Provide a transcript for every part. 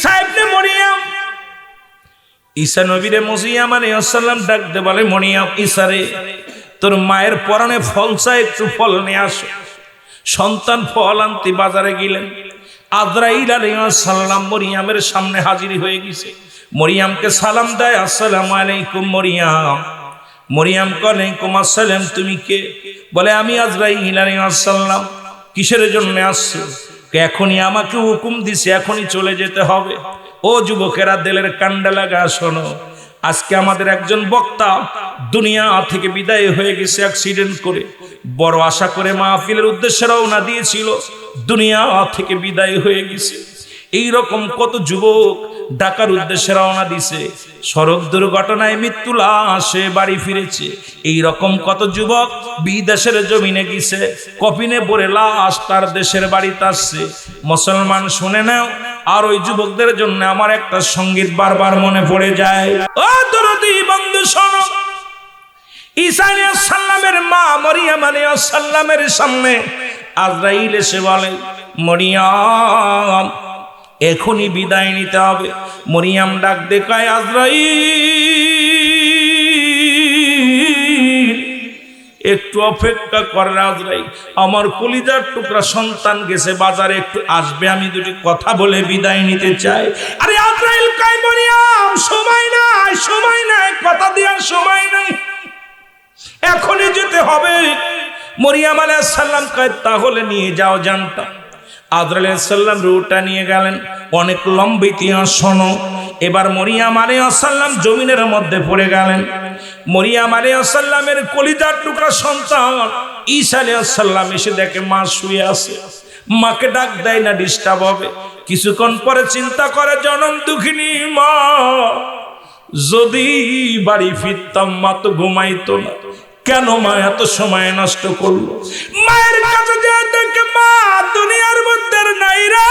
ঈসা ইবনে মরিয়ম, ঈসা নবীরে মসিহ আলাইহিস সালাম ডাকতে বলে, মরিয়ম, ঈসা রে, তোর মায়ের পরনে ফল চাই, একটু ফল নিয়ে আসো। সন্তান ফল আনতে বাজারে গেলেন। আজরাইল আলাইহিস সালাম মরিয়মের সামনে হাজির হয়ে গেছে। মরিয়মকে সালাম দেয়, আসসালামু আলাইকুম মরিয়ম। মরিয়ম ওয়ালাইকুম আসসালাম, তুমি কে? বলে, আমি আজরাইল আলাইহিস সালাম। কিসের জন্য আসছো? এখনই আমাকে হুকুম দিছে, এখনই চলে যেতে হবে। ও যুবকেরা, দিলের কান্ডা লাগা শোনো, আজকে আমাদের একজন বক্তা দুনিয়া থেকে বিদায় হয়ে গেছে অ্যাক্সিডেন্ট করে। বড় আশা করে মাহফিলের উদ্দেশ্যে রওনা দিয়েছিল, দুনিয়া থেকে বিদায় হয়ে গেছে। এই রকম কত যুবক ঢাকার উদ্দেশ্যে রওনা দিছে, সড়ক দুর্ঘটনায় মৃত্যু লাশে বাড়ি ফিরেছে। এই রকম কত যুবক বিদেশের জমিনে গেছে, কফিনে পড়ে লাশ তার দেশের বাড়িতে আসছে। মুসলমান শুনে নাও, আর ওই যুবকদের জন্য আমার একটা সঙ্গীত বারবার মনে পড়ে যায়। ও দরদি বন্ধু শোনো, ঈসা আলাইহিস সালামের মা মরিয়ম আলাইহিস সালামের সামনে আজরাইল এসে বলে, মরিয়ম, এখনই বিদায় নিতে হবে। মরিয়ম ডাক দেখায়, আজরাইল, একটু অপেক্ষা করেন আজরাইল, আমার কলিজার টুকরা সন্তান গেছে বাজারে, একটু আসবে, আমি দুটি কথা বলে বিদায় নিতে চাই। আরে আজরাইল কয়, মরিয়ম, সময় নাই, সময় নাই, কথা দেওয়ার সময় নাই, এখনই যেতে হবে। মরিয়ম আলাইহিস সালাম কয়, তাহলে নিয়ে যাও জানটা। আজরাইল আলাইহিস সালাম রুটা নিয়ে গেলেন। অনেক লম্বা ইতিহাস শোনো। এবার মরিয়ম আলাইহিস সালাম জমিনের মধ্যে পড়ে গেলেন। মরিয়ম আলাইহিস সালামের কলিজার টুকরা সন্তান ঈসা আলাইহিস সালাম এসে দেখে মা শুয়ে আছে। মাকে ডাক দেয় না, ডিস্টার্ব হবে। কিছুক্ষণ পরে চিন্তা করে, জনম দুঃখিনী মা, যদি বাড়ি ফিরতাম মা তো ঘুমাইতো না, কেন মা এত সময় নষ্ট করলো? মায়ের কাছে যায়, দেখে মা দুনিয়ার মধ্যে নাই রে,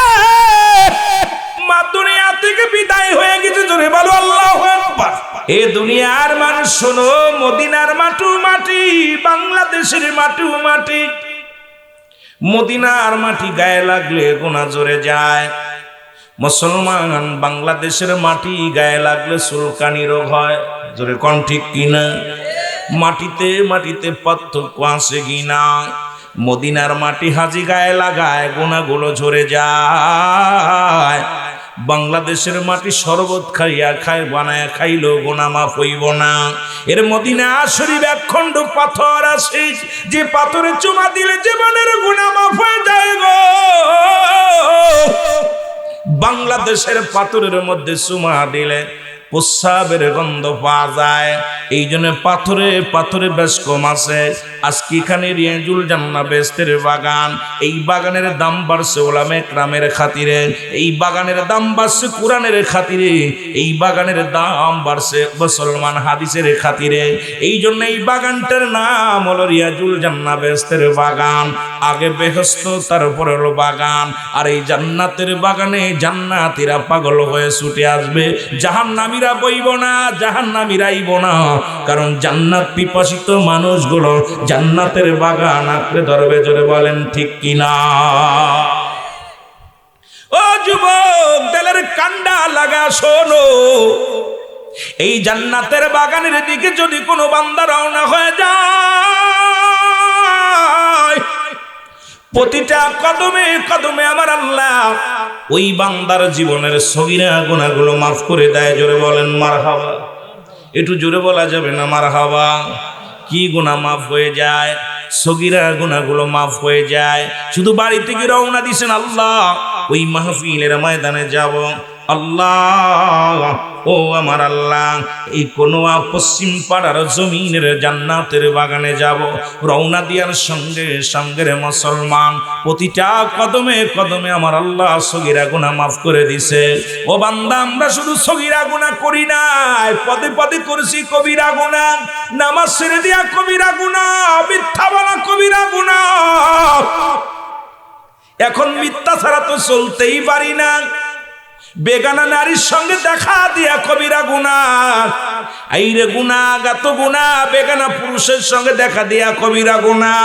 মা দুনিয়া থেকে বিদায় হয়ে গেছে। জোরে বলো আল্লাহু আকবার। এ দুনিয়ার মানুষ শোনো, মদিনার মাটু মাটি, বাংলাদেশের মাটু মাটি। মদিনার মাটি গায়ে লাগলে গুনাহ জোরে যায়। মুসলমান, বাংলাদেশের মাটি গায়ে লাগলে চুলকানি রোগ হয়। জোরে কোন ঠিক কিনা? মাটিতে মাটিতে পার্থক্য আছে কিনা? মদিনার মাটি হাজি গায়ে লাগায়, গুনাহগুলো ঝরে যায়। বাংলাদেশের মাটি শরবত খাইয়া খায় বানায় খাইলেও গুনাহ মাফ হইব না। এর মদিনা শরীফ একখণ্ড পাথর আছে, যে পাথরে চুমা দিলে জীবনের গুনাহ মাফ হয়ে যায় গো। বাংলাদেশের পাথরের মধ্যে চুমা দিলে প্রস্রাবের গন্ধ পাওয়া যায়। এই জন্য পাথরে পাথরে বেশ কম আছে। আজকে এখানে রিয়াজুল জান্নাহ বেহেশতের বাগান, এই বাগানের দাম বাড়ছে ওলামে কেরামের খাতিরে, এই বাগানের দাম বাড়ছে কোরআনের খাতিরে, এই বাগানের দাম বাড়ছে মুসলমান হাদিসের খাতিরে। এই জন্য এই বাগানটার নাম হলো রিয়াজুল জান্নাহ বেহেশতের বাগান। আগে বেহেশত, তারপর হলো বাগান। আর এই জান্নাতের বাগানে জান্নাতীরা পাগল হয়ে ছুটে আসবে, জাহান্নামীরা বইব না, জাহান্নামীরা আইব না। কারণ জান্নাত পিপাসিত মানুষগুলো জান্নাতের বাগান আঁকড়ে ধরবে। জোরে বলেন ঠিক কিনা? ও যুবক, দিলের কান্ডা লাগা শোনো, এই জান্নাতের বাগানের দিকে যদি কোনো বান্দা রওনা হয়ে যায়, প্রতিটা কদমে কদমে আমার আল্লাহ ওই বান্দার জীবনের সগীরা গুনাহগুলো মাফ করে দেয়। জোরে বলেন মারহাবা। একটু জোরে বলা যাবে না মারহাবা? কি গুনাহ মাফ হয়ে যায়? সগীরা গুনাহগুলো মাফ হয়ে যায়। শুধু বাড়ি থেকে রওনা দিয়েছেন, আল্লাহ ওই মাহফিলের ময়দানে যাব, আল্লাহ ও আমার আল্লাহ এই কোনোয়া পশ্চিম পাড়ার জমিনের জান্নাতের বাগানে যাব। রওনা দিয়ার সঙ্গে সঙ্গে রে মুসলমান, প্রতিটা কদমে কদমে আমার আল্লাহ সগীরা গুনাহ মাফ করে দিছে। ও বান্দা, আমরা শুধু সগীরা গুনাহ করি নাই, পদে পদে করেছি কবিরা গুনাহ। নামাজ ছেড়ে দিয়া কবিরা গুনাহ, মিথ্যা বলা কবিরা গুনাহ। এখন মিথ্যা ছাড়া তো চলতেই পারি না। বেগানা নারীর সঙ্গে দেখা দিয়া কবিরা গুনাহ, আইরে গুনাহ, গাত গুনাহ। বেগানা পুরুষের সঙ্গে দেখা দিয়া কবিরা গুনাহ।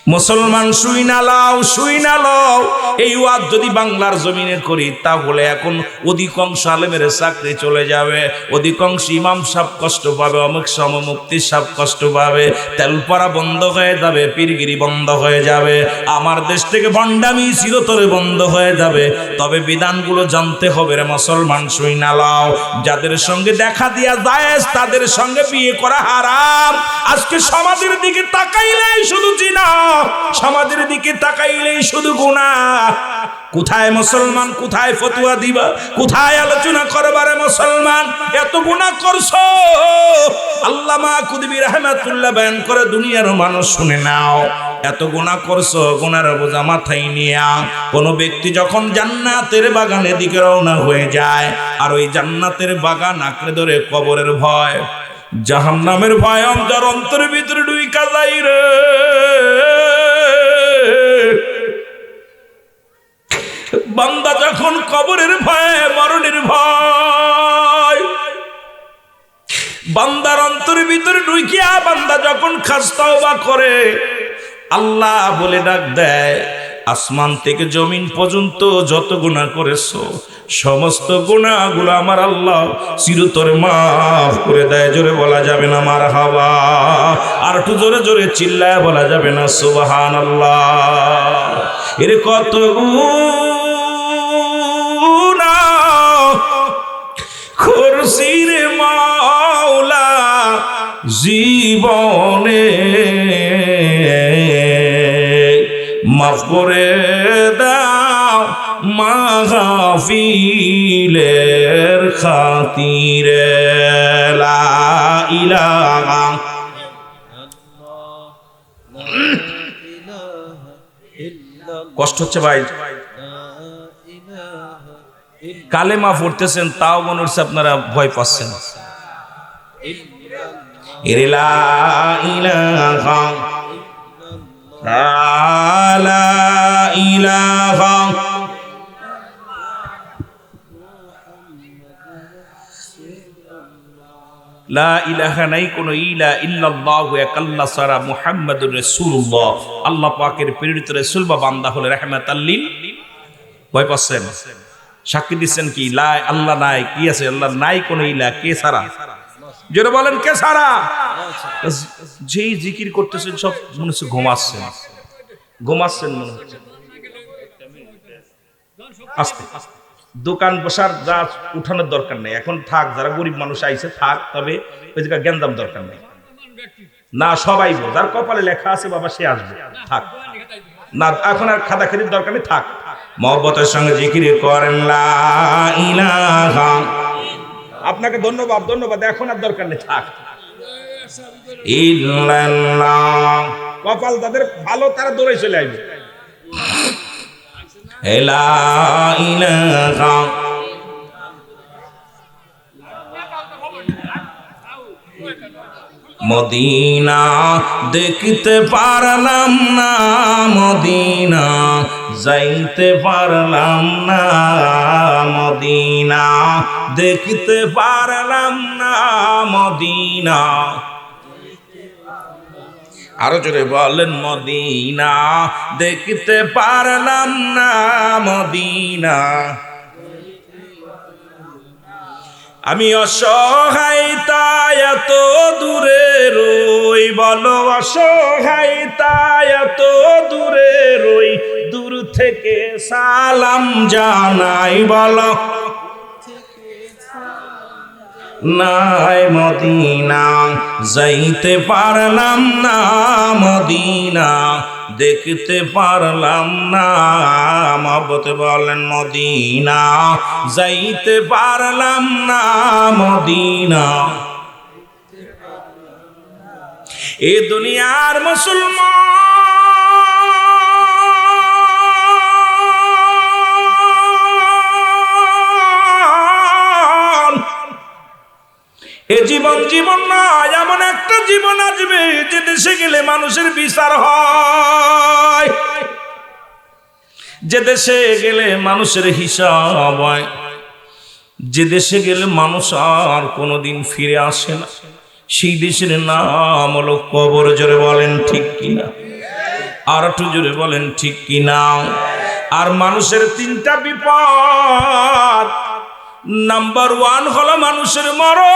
মুসলমান শুই না লাও, শুই না লাও। এই ওয়াজ যদি বাংলার জমিনে করি তাহলে এখন অধিকাংশ আলেমের চাকরি চলে যাবে, অধিকাংশ ইমাম সাহেব কষ্ট পাবে, অমুক সময় মুফতি সাহেব কষ্ট পাবে, তেলপড়া বন্ধ হয়ে যাবে, পীরগিরি বন্ধ হয়ে যাবে, আমার দেশ থেকে ভণ্ডামি চিরতরে বন্ধ হয়ে যাবে। তবে বিধানগুলো জানতে হবে রে মুসলমান, শুই না লাও। যাদের সঙ্গে দেখা দিয়া জায়েজ তাদের সঙ্গে বিয়ে করা হারাম। আজকে সমাজের দিকে তাকাইলেই শুধু জিনা, সমাজের দিকে তাকাইলেই শুধু গুনাহ। কোথায় মুসলমান, কোথায় ফতোয়া দিবা, কোথায় আলোচনা করবারে মুসলমান? এত গুনাহ করছো, আল্লামা কুতুবী রাহমাতুল্লাহ বয়ান করে দুনিয়ার মানুষ শুনে নাও। এত গুনাহ করছো, গুনার বোঝা মাথায় নিয়া কোন ব্যক্তি যখন জান্নাতের বাগানের দিকে রওনা হয়ে যায়, আর ওই জান্নাতের বাগান আঁকড়ে ধরে কবরের ভয়, জাহান্নামের ভয় আমার অন্তরের ভিতরে ঢুইকা যায় রে। বান্দা যখন কবরের ভয়, মরণের ভয় বান্দার অন্তরের ভিতরে ঢুকিয়া বান্দা যখন খাস তওবা করে, আল্লাহ বলে ডাক দেয়, আসমান থেকে জমিন পর্যন্ত যত গুনাহ করেছো সমস্ত গুনাহগুলো আমার আল্লাহ চিরতরে মাফ করে দেয়। জোরে বলা যাবে না মারহাবা? আর একটু জোরে জোরে চিল্লায় বলা যাবে না সুবহানাল্লাহ? এর কত গুনাহ করছি রে মাওলা জীবনে, মাফ করে দাও মাহফিলের খাতিরে। লা ইলাহা কষ্ট হচ্ছে ভাই, কালেমা পড়তেছেন তাও মনে হচ্ছে আপনারা ভয় পাচ্ছেন। লা ইলাহা লা ইলাহা লা ইলাহা নাই কোন ইলা ইল্লাল্লাহু এক আল্লাহ ছাড়া মুহাম্মাদুর রাসূলুল্লাহ। আল্লাহ পাকের প্রেরিত রাসূল বা বান্দা হলে রাহমাতাল লিল। ভয় পাচ্ছেন? সাক্ষী দিচ্ছেন কি লা আল্লাহ নাই, কি আছে আল্লাহ নাই কোন ইলা, কে ছাড়া? যারা বলেন কে ছাড়া? যেই জিকির করতেছেন সব মনে হচ্ছে ঘুমাচ্ছেন, ঘুমাচ্ছেন মনে হচ্ছে। আস্তে দোকান বসার যা উঠানোর দরকার নেই, এখন থাক, যারা গরিব মানুষ আইছে থাক, তবে ওই জায়গা গেন্দাম দরকার নেই না, সবাই যার কপালে লেখা আছে বাবা সে আসবে, থাক না, এখন আর খাদাখানির দরকার নেই, থাক। মহব্বতের সঙ্গে জিকির করেন লা ইলাহা। আপনাকে ধন্যবাদ, ধন্যবাদ, এখন আর দরকার নেই, থাক। ইল্লাল্লাহ, কপাল তাদের ভালো, তারা দৌড়ে চলে আসবে। লা ইলাহা মদিনা দেখতে পারলাম না, মদিনা যাইতে পারলাম না, মদিনা দেখতে পারলাম না, মদিনা। আরো জোরে বলেন, মদিনা দেখতে পারলাম না, মদিনা। আমি অসহায় তাই এত দূরে রই, বলো অসহায় তাই এত দূরে রই, দূর থেকে সালাম জানাই, বলো নাই মদিনা যাইতে পারলাম না, মদিনা দেখতে পারলাম না। মহব্বতে বলেন, মদিনা যাইতে পারলাম না, মদিনা। এ দুনিয়ার মুসলমান এ জীবন জীবন নয়, এমন একটা জীবন আসবে যে দেশে গেলে মানুষের বিচার হয়, যে দেশে গেলে মানুষের হিসাব হয়, যে দেশে গেলে মানুষ আর কোনোদিন ফিরে আসে না, সেই দেশের নাম হলো কবর। জোরে বলেন ঠিক কিনা? আর একটু জোরে বলেন ঠিক কি না? আর মানুষের তিনটা বিপদ। নাম্বার 1 হলো মানুষের মরণ,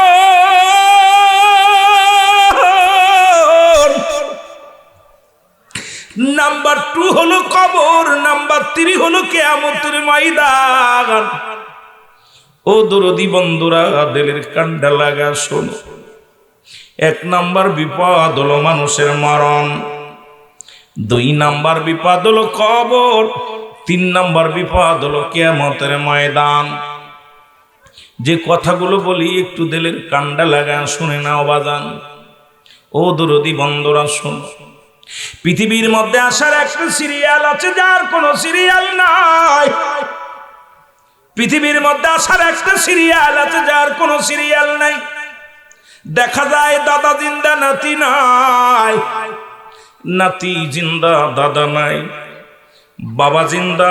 নাম্বার 2 হলো কবর, নাম্বার 3 হলো কিয়ামতের ময়দান। ও দরদি বন্ধুরা, দিলের কান্ডা লাগা শোনো। 1 নাম্বার বিপদ হলো মানুষের মরণ, 2 নাম্বার বিপদ হলো কবর, 3 নাম্বার বিপদ হলো কিয়ামতের ময়দান। যে কথাগুলো বলি একটু দিলের কান্ডা লাগা শুনে নাও বাজান। ও দরদি বন্ধুরা শোনো, পৃথিবীর মধ্যে আসার একটা সিরিয়াল আছে যার কোনো সিরিয়াল নাই। পৃথিবীর মধ্যে আসার একটা সিরিয়াল আছে যার কোনো সিরিয়াল নাই। দেখা যায় দাদা জিন্দা নাতি নাই, নাতি জিন্দা দাদা নাই, বাবা জিন্দা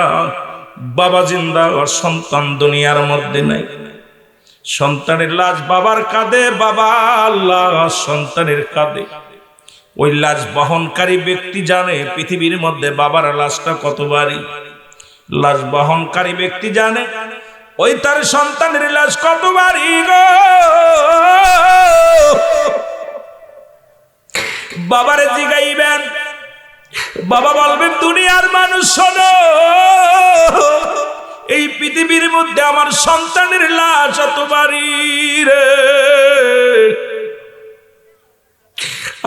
বাবা জিন্দা, আর সন্তান দুনিয়ার মধ্যে নাই। সন্তানের লাশ বাবার কাঁধে, বাবা লাশ সন্তানের কাঁধে। ওই লাশ বহনকারী ব্যক্তি জানে পৃথিবীর মধ্যে বাবার লাশটা কত ভারী। লাশ বহনকারী ব্যক্তি জানে ওই তার সন্তানের লাশ কত ভারী গো। বাবারে জিগাইবেন, বাবা বলবেন দুনিয়ার মানুষ শোনো, এই পৃথিবীর মধ্যে আমার সন্তানের লাশ এত ভারী রে।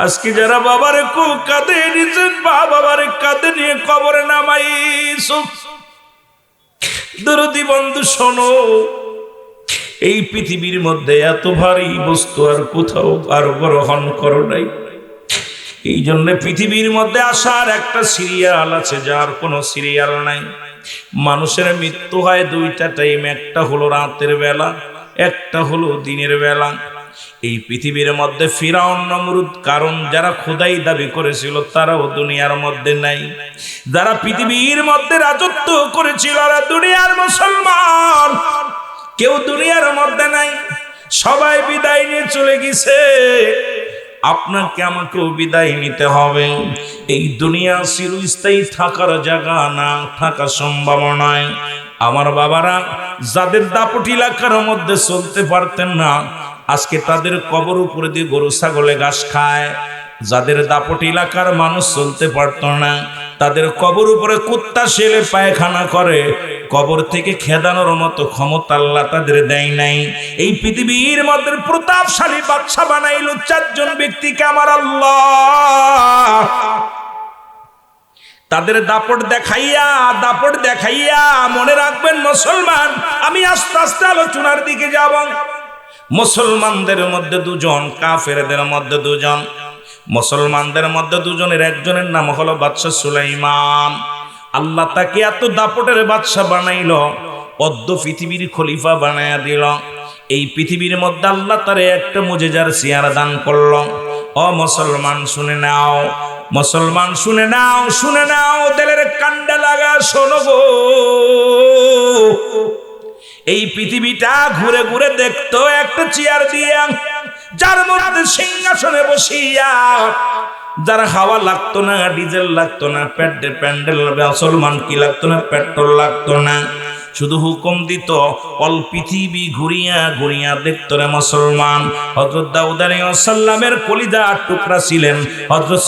আজকে যারা বাবারে কাঁধে নিয়েছেন, বাবারে কাঁধে নিয়ে কবরে নামাইছো, দরদি বন্ধু শোনো, এই পৃথিবীর মধ্যে এত ভারী বস্তু আর কোথাও আর গ্রহণ করো নাই। এই জন্য পৃথিবীর মধ্যে আসার একটা সিরিয়াল আছে যার কোনো সিরিয়াল নাই। মানুষের মৃত্যু হয় 2টা টাইম, একটা হলো রাতের বেলা, একটা হলো দিনের বেলা। এই পৃথিবীর মধ্যে ফিরাউন নমরুদ কারণ যারা খোদাই দাবি করেছিল তারাও দুনিয়ার মধ্যে নাই। যারা পৃথিবীর মধ্যে রাজত্ব করেছিল ওরা দুনিয়ার মুসলমান, কেউ দুনিয়ার মধ্যে নাই। সবাই বিদায় নিয়ে চলে গেছে। আপনাকে আমাকেও বিদায় নিতে হবে। এই দুনিয়া চিরস্থায়ী থাকার জায়গা না, থাকা সম্ভব নয়। আমার বাবারা যাদের দাপট এলাকার মধ্যে চলতে পারতেন না, আজকে তাদের কবর উপরে দিয়ে গরু ছাগলে ঘাস খায়। যাদের দাপট এলাকার মানুষ চলতে পারত না, তাদের কবর উপরে কুত্তা শেলে পায়খানা করে। কবর থেকে খেদানোর মতো ক্ষমতা আল্লাহ তাদের দেয় নাই। এই পৃথিবীর মধ্যে প্রতাপশালী বাদশা বানাইল 4 জন ব্যক্তিকে আমার আল্লাহ। তাদের দাপট দেখাইয়া মনে রাখবেন মুসলমান, আমি আস্তে আস্তে আলোচনার দিকে যাব। মুসলমানদের মধ্যে 2 জন, কাফেরদের মধ্যে 2 জন। মুসলমানদের মধ্যে 2 জনের একজনের নাম হলো বাদশা সুলাইমান। আল্লাহ তাকে এত দাপটের বাদশা বানাইল, অদ্য পৃথিবীর খলিফা বানায়া দিল। এই পৃথিবীর মধ্যে আল্লাহ তারে একটা মুজিজার চেহারা দান করল। ও মুসলমান শুনে নাও, মুসলমান শুনে নাও, শুনে নাও, দিলের কান্ডা লাগা শোনো গো। এই পৃথিবীটা ঘুরে ঘুরে দেখতো একটা চেয়ার দিয়া, যার মধ্যে সিংহাসনে বসিয়া, যার হাওয়া লাগতো না, ডিজেল লাগতো না, প্যান্ডেল মুসলমান কি লাগতো না, পেট্রোল লাগতো না, শুধু হুকুম দিত অল পৃথিবী ঘুরিয়া ঘুরিয়া দেখতো রে মুসলমান। হযরত দাউদ আলাইহিস সালামের কলিজার টুকরা ছিলেন হযরত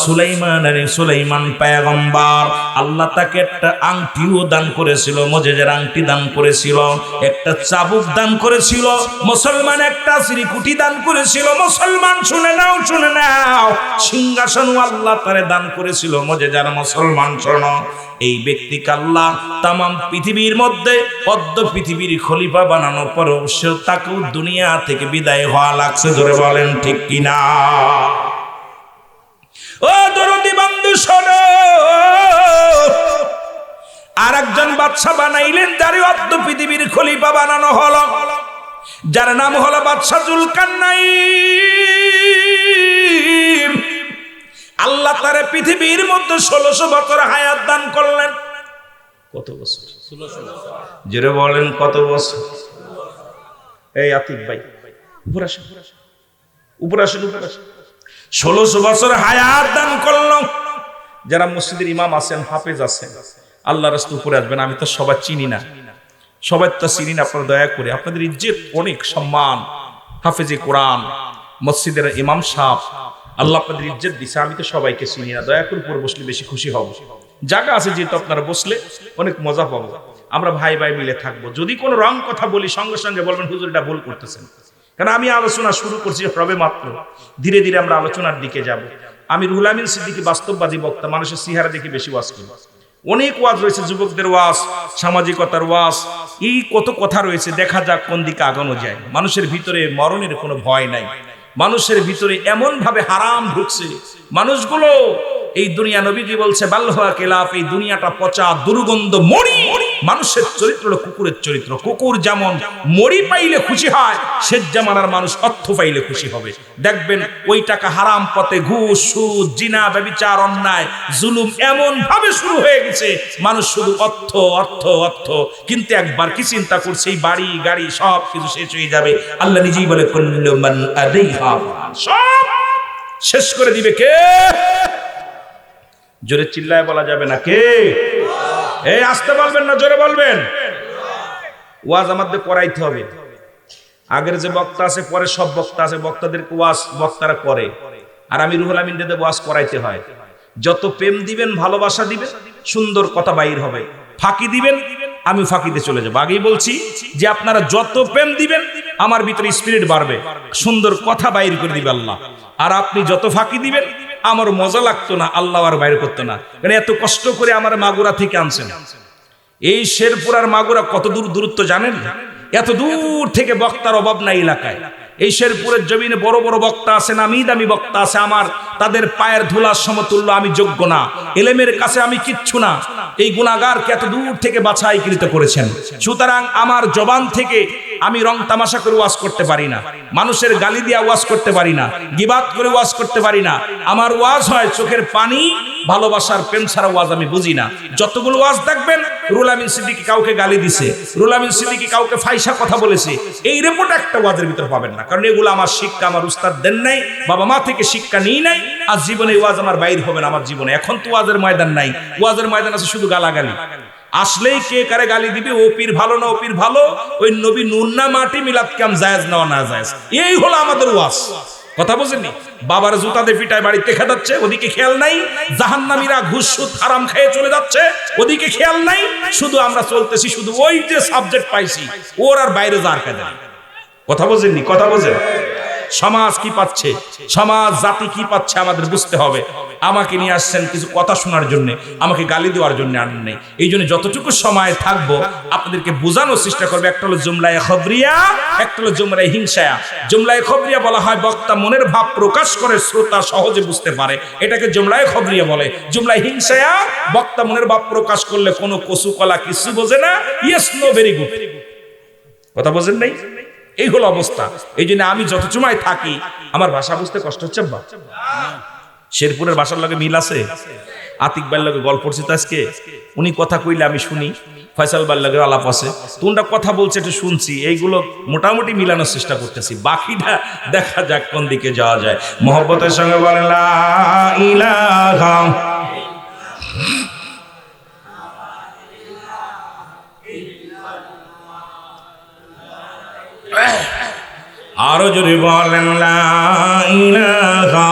সুলাইমান পয়গম্বর। আল্লাহ তাকে একটা আংটিও দান করেছিল, মুজিজার আংটি দান করেছিল, একটা চাবুক দান করেছিল মুসলমান, একটা শ্রীকুটি দান করেছিল মুসলমান। শুনে নাও, শুনে নাও, সিংহাসনও আল্লাহ তারে দান করেছিল মুজিজার মুসলমান। শোনো, এই ব্যক্তিকে আল্লাহ তামাম পৃথিবীর মধ্যে পদ্ম পৃথিবীর খলিফা বানানোর পরেও সে তাকেও দুনিয়া থেকে বিদায় হওয়া লাগছে। ধরে বলেন ঠিক কিনা? ও দরদি বন্ধু শোনো, আর একজন বাদশা বানাইলেন যারে অদ্য পৃথিবীর খলিফা বানানো হলো, যার নাম হলো বাদশা জুলকারনাইন। আল্লাহ তারে পৃথিবীর মধ্যে 1600 বছর হায়াত দান করলেন। কত বছর? 1600। বলেন কত বছর? এই আতিক ভাই উপরে আসেন, উপরে আসেন, উপরে আসেন। 1600 বছর হায়াত দান করল। যারা মসজিদের ইমাম আছেন, হাফেজ আছেন, আল্লাহ রাস্তা উপরে আসবেন। আমি তো সবাই চিনি না, সবাই তো চিনি না, আপনারা দয়া করে, আপনাদের ইজ্জত অনেক সম্মান, হাফেজে কোরআন, মসজিদের ইমাম সাহেব, আল্লাহ আপনাদের ইজ্জত দিছে, আমি তো সবাইকে চিনি না, দয়া করে উপরে বসলে বেশি খুশি হব। জায়গা আছে যেহেতু আপনারা বসলে অনেক মজা পাবো, আমরা ভাই ভাই মিলে থাকবো। যদি কোনো রং কথা বলি সঙ্গে সঙ্গে বলবেন হুজুর এটা ভুল করতেছেন, কারণ আমি আলোচনা শুরু করছি সবে মাত্র, ধীরে ধীরে আমরা আলোচনার দিকে যাব। আমি রুহুল আমিন সিদ্দিকী বাস্তববাদী বক্তা, মানুষের চেহারা দেখে বেশি ওয়াজ করি। অনেক ওয়াজ রয়েছে, যুবকদের ওয়াজ, সামাজিকতার ওয়াজ, এই কত কথা রয়েছে, দেখা যাক কোন দিকে আগানো যায়। মানুষের ভিতরে মরণের কোনো ভয় নাই, মানুষের ভিতরে এমন ভাবে হারাম ঢুকছে, মানুষগুলো এই দুনিয়া, নবীজি বলছে বাল্লাহা কেলাফ, এই দুনিয়াটা পচা দুর্গন্ধ মরি। মানুষের চরিত্র হলো কুকুরের চরিত্র। কুকুর যেমন মরি পাইলে খুশি হয়, শেষ জামানার মানুষ অর্থ পাইলে খুশি হবে। দেখবেন ওই টাকা হারাম পথে, ঘুষ, সুদ, জিনা, ব্যভিচার, অন্যায়, জুলুম এমন ভাবে শুরু হয়ে গেছে, মানুষ শুধু অর্থ অর্থ অর্থ। কিন্তু একবার কি চিন্তা করছে, এই বাড়ি গাড়ি সব কিছু শেষ হয়ে যাবে। আল্লাহ নিজেই বলে কুল্লু মান আলাইহা ফান, সব শেষ করে দিবে কে? জোরে চিল্লায় বলা যাবে না কে? এই আসতে বলবেন না, জোরে বলবেন। ওয়াজ আমাদের করাইতে হবে। আগের যে বক্তা আছে, পরে সব বক্তা আছে, বক্তাদেরকে ওয়াজ বক্তারা করে, আর আমি রুহুল আমিন দেব ওয়াজ করাইতে হয়। যত প্রেম দিবেন, ভালোবাসা দিবেন, সুন্দর কথা বাইর হবে। ফাঁকি দিবেন, আমি ফাঁকিতে চলে যাবো। আগেই বলছি যে আপনারা যত প্রেম দিবেন, আমার ভিতরে স্পিরিট বাড়বে, সুন্দর কথা বাইর করে দিবে আল্লাহ। আর আপনি যত ফাঁকি দিবেন, আমার মজা লাগতো না, আল্লাহ আর বাইর করতো না। কারণ এত কষ্ট করে আমার মাগুরা থেকে আনছেন। এই শেরপুরার মাগুরা কত দূর দূরত্ব জানেন? এত দূর থেকে বক্তার অভাব নাই এলাকায়। এই শেরপুরের জমিনে বড় বড় বক্তা আছে, নামি দামি বক্তা আছে, আমার তাদের পায়ের ধুলার সমতুল্য আমি যোগ্য না, এলেমের কাছে আমি কিচ্ছু না। এই গুনাহগারকে এত দূর থেকে বাছাইকৃত করেছেন। সুতরাং আমার জবান থেকে আমি রং তামাশা করে ওয়াজ করতে পারি না, মানুষের গালি দিয়া ওয়াজ করতে পারি না, গিবাত করে ওয়াজ করতে পারি না। আমার ওয়াজ হয় চোখের পানি, ভালোবাসার প্রেম ছাড়া ওয়াজ আমি বুঝি না। যতগুলো ওয়াজ দেখবেন, রুহুল আমিন সিদ্দিকী কাউকে গালি দিছে, রুহুল আমিন সিদ্দিকী কাউকে ফাইসা কথা বলেছে, এই রিপোর্ট একটা ওয়াজের ভিতর পাবেন না। কারণ এগুলো আমার শিক্ষা আমার উস্তাদ দেন নাই, বাবা মা থেকে শিক্ষা নিই নাই। আর জীবনে ওয়াজ আমার বাইর হবে না আমার জীবনে। এখন তো ওয়াজের ময়দান নাই, ওয়াজের ময়দান আছে শুধু গালাগালি। আসলেই কে কারে গালি দিবে, ও পীর ভালো না ও পীর ভালো, ওই নবী নুন না মাটি, মিলাদ কাম জায়েজ না না জায়েজ, এই হলো আমাদের ওয়াজ। কথা বুঝেননি? বাবার জুতা দিয়ে পিটায় বাড়িতে খেদাচ্ছে, ওদিকে খেয়াল নাই। জাহান্নামীরা ঘুষ সুদ হারাম খেয়ে চলে যাচ্ছে, ওদিকে খেয়াল নাই। শুধু আমরা চলতেছি, শুধু ওই যে সাবজেক্ট পাইছি, ওর আর বাইরে যার কাজে। কথা বোঝেননি? কথা বোঝেন? সমাজ কি পাচ্ছে, সমাজ জাতি কি পাচ্ছে আমাদের বুঝতে হবে। আমাকে নিয়ে আসছেন কিছু কথা শোনার জন্য, আমাকে গালি দেওয়ার জন্য আনেন নাই। এই জন্য যতটুকু সময় থাকবো আপনাদেরকে বোঝানোর চেষ্টা করবে। একটা হলো জুমলায়ে খবরিয়া, একটা হলো জুমলায়ে হিংসায়া। জুমলায়ে খবরিয়া বলা হয় বক্তা মনের ভাব প্রকাশ করে, শ্রোতা সহজে বুঝতে পারে, এটাকে জুমলায়ে খবরিয়া বলে। জুমলায়ে হিংসায়া, বক্তা মনের ভাব প্রকাশ করলে কোনো কসু কলা কিছু বোঝে না, ইয়েস নো ভেরি গুড। কথা বোঝেন নাই? এই হলো অবস্থা। এই জন্য আমি যত সময় থাকি আমার ভাষা বুঝতে কষ্ট হচ্ছে। শেরপুরের ভাষার লগে মিল আছে। আতিক ভাইয়ের লগে গল্প করছি তো আজকে, উনি কথা কইলে আমি শুনি, ফয়সাল ভাইয়ের লগে আলাপ আছে, তোমরা কথা বলছে একটু শুনছি, এইগুলো মোটামুটি মিলানোর চেষ্টা করতেছি। বাকিটা দেখা যাক কোন দিকে যাওয়া যায়। মহব্বতের সঙ্গে বলেন লা ইলাহা। আরো যদি বলেন লা ইলাহা।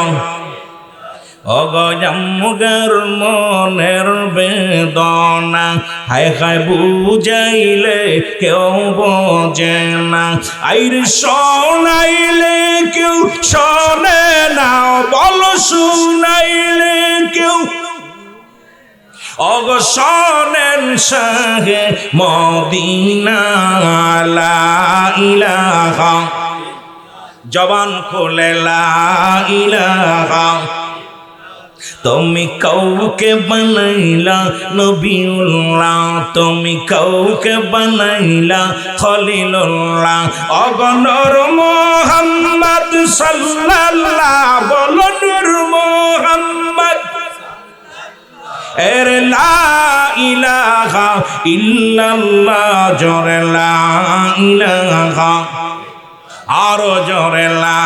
অগজমুগের মনের বেদনা হায় হায় বুঝাইলে কেউ বোঝে না, আইর শোনাইলে কেউ শোনে না, বল শুনাইলে কেউ অগ শোনেন শাহে মদিনা। লা ইলাহা, জবান খোলে লা ইলাহা। তুমি কাউকে বানাইলা নবিউল্লাহ, তুমি কাউকে বানাইলা খলিলুল্লাহ। অগনর মুহাম্মদ সাল্লাল্লাহ, বলো নূর মুহাম্মদ। এর লা ইলাহা ইল্লাল্লাহ, জোরে লা ইলাহা, আরো জোরে লা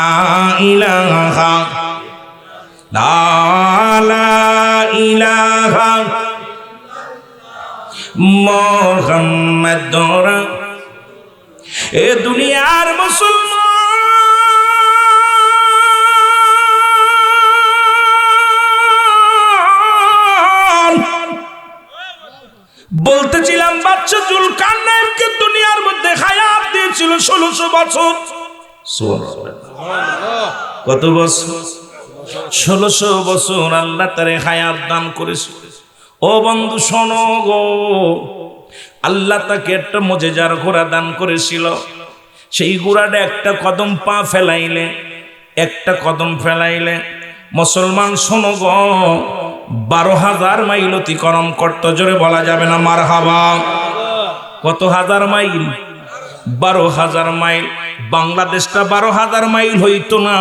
ইলাহা। লা ইলাহা মুহাম্মাদুর এ দুনিয়ার মুসলমান বলতেছিলাম বাচ্চা জুলকারনাইনকে দুনিয়ার মধ্যে হায়াত দিয়েছিল 1600 বছর। কত বছর? 1600 বছর আল্লাহ তারে হায়াত দান করেছে। ও বন্ধু শোনো গো, আল্লাহ তাকে একটা মুজিজার ঘোড়া দান করেছিল। সেই ঘোড়াটা একটা কদম পা ফেলাইলে, একটা কদম ফেলাইলে মুসলমান শোনো গো 12,000 মাইল অতিক্রম করত। জোরে বলা যাবে না মারহাবা? কত হাজার মাইল? 12,000 মাইল। বাংলাদেশটা 12,000 মাইল হইতো না।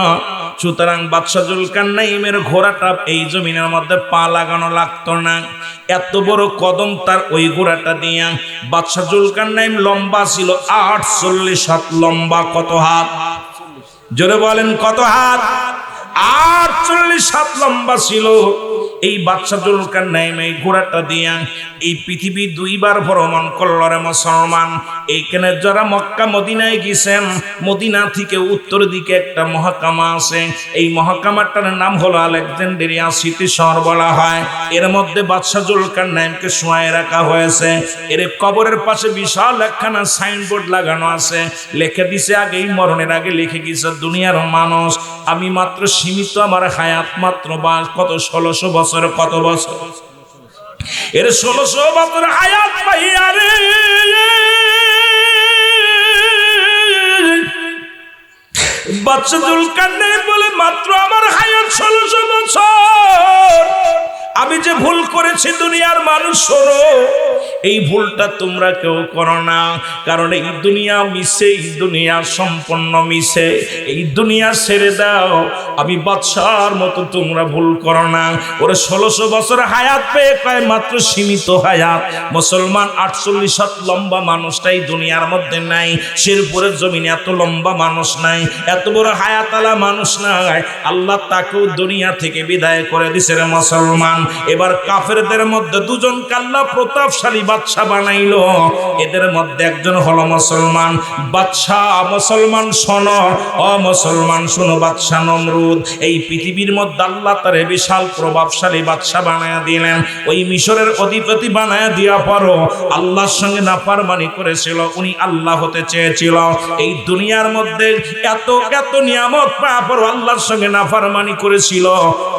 সুতরাং বাদশা জুলকারনাইনের ঘোড়াটা এই জমিনের মধ্যে পা লাগানো লাগতো না। এত বড় কদম তার ওই ঘোড়াটা দিয়া। বাদশা জুলকারনাইন লম্বা ছিল 48 হাত লম্বা। কত হাত? জোরে বলেন কত হাত? 48 হাত লম্বা ছিল এই বাদশা জুলকারনাইন। এই ঘোড়াটা দিয়া এই পৃথিবী 2 বার ভ্রমণ করলো রে মুসলমান। এইখানে যারা মক্কা মদিনায় গেছেন, মদিনা থেকে উত্তর দিকে একটা মহকামা আছে। এই মহকামাটার নাম হলো আলেকজান্দ্রিয়া সিটি শহর বলা হয়। এর মধ্যে বাদশা জুলকারনাইনকে শোয়ায় রাখা হয়েছে। এর কবরের পাশে বিশাল একখানা সাইনবোর্ড লাগানো আছে। লিখে দিছে আগেই, মরণের আগে লিখে গেছে, দুনিয়ার মানুষ আমি মাত্র সীমিত, আমার হায়াত মাত্র কত 1600 বছর। কত বছর? এর 1600 বছর হায়াত পাইয়া রে বাদশা জুলকারনাইন বলে মাত্র আমার হায়াত 1600 বছর। আমি যে ভুল করেছি দুনিয়ার মানুষ শোনো, এই ভুলটা তোমরা কেউ করো না। কারণ এই দুনিয়া মিশে, এই দুনিয়া সম্পূর্ণ মিশে। এই দুনিয়া ছেড়ে দাও, আমি বাদশার মতো তোমরা ভুল করো না। ওরে 1600 বছর হায়াত পেয়ে কয় মাত্র সীমিত হায়াত। মুসলমান 48 হাত লম্বা মানুষটাই দুনিয়ার মধ্যে নাই। শেরপুরের জমিনে এত লম্বা মানুষ নাই, এত বড় হায়াতালা মানুষ নাই। আল্লাহ তাকেও দুনিয়া থেকে বিদায় করে দিছে রে মুসলমান। এবার কাফেরদের মধ্যে 2 জনকে আল্লাহ প্রতাপশালী বাদশা বানাইলো। এদের মধ্যে একজন হলো মুসলমান বাদশা। মুসলমান শোনো, ও মুসলমান শোনো, বাদশা নমরুদ এই পৃথিবীর মধ্যে আল্লাহ তারে বিশাল প্রভাবশালী বাদশা বানায়া দিলেন। ওই মিশরের অধিপতি বানায়া দিয়া পরও আল্লাহর সঙ্গে নাফরমানি করেছিল। উনি আল্লাহ হতে চেয়েছিল। এই দুনিয়ার মধ্যে এত এত নিয়ামত পাওয়ার পর আল্লাহর সঙ্গে নাফরমানি করেছিল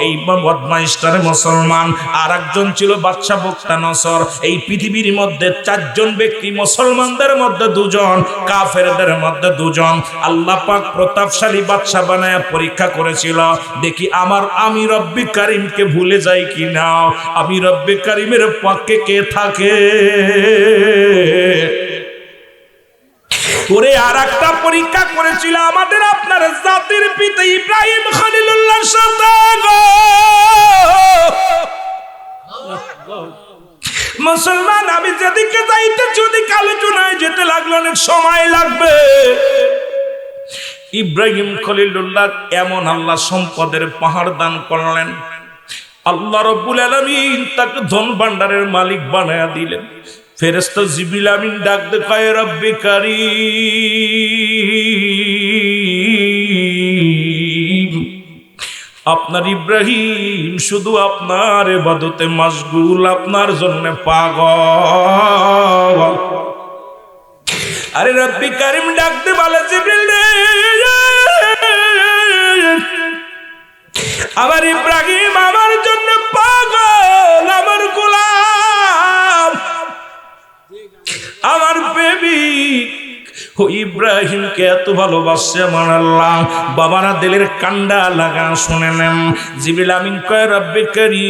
এই বদমাইশটারে মুসলমান। আর একজন ছিল বাদশা বুখতানসর। এই পৃথিবীর মধ্যে 4 জন ব্যক্তি, মুসলমানদের মধ্যে 2 জন, কাফেরদের মধ্যে 2 জন। আল্লাহ পাক প্রতাপশালী বাদশা বানায় পরীক্ষা করেছিল, দেখি আমি রব্বি কারিমকে ভুলে যাই কিনা, আমি রব্বি কারিমের পক্ষে কে থাকে। ওরে আর একটা পরীক্ষা করেছিল আমাদের আপনার জাতির পিতা ইব্রাহিম খলিলুল্লাহর সাথে। মুসলমান আমি যেদিকে যাইতে যদি আলোচনায় যেতে লাগলো অনেক সময় লাগবে। ইব্রাহিম খলিলুল্লাহ এমন আল্লাহ সম্পদের পাহাড় দান করলেন। আল্লাহ রাব্বুল আলামিন তাকে ধন ভান্ডারের মালিক বানায়া দিলেন। ফেরেশতা জিবরিল আমিন ডাক দেখায়, রব্বি কারীম, আপনার ইব্রাহিম শুধু আপনার ইবাদতে মশগুল, আপনার জন্য পাগল। আরে রব্বি কারীম ডাকতে বলে, জিবরিল আমার ইব্রাহিম আমার জন্য পাগল, আমার গোলাম, আমার বেবি ও ইব্রাহিমকে এত ভালোবাসে আমার আল্লাহ। বাবারা দিলের কান্ডা লাগা শুনে নেন। জিবরিল আমিন কয়, রব্বে কারীম,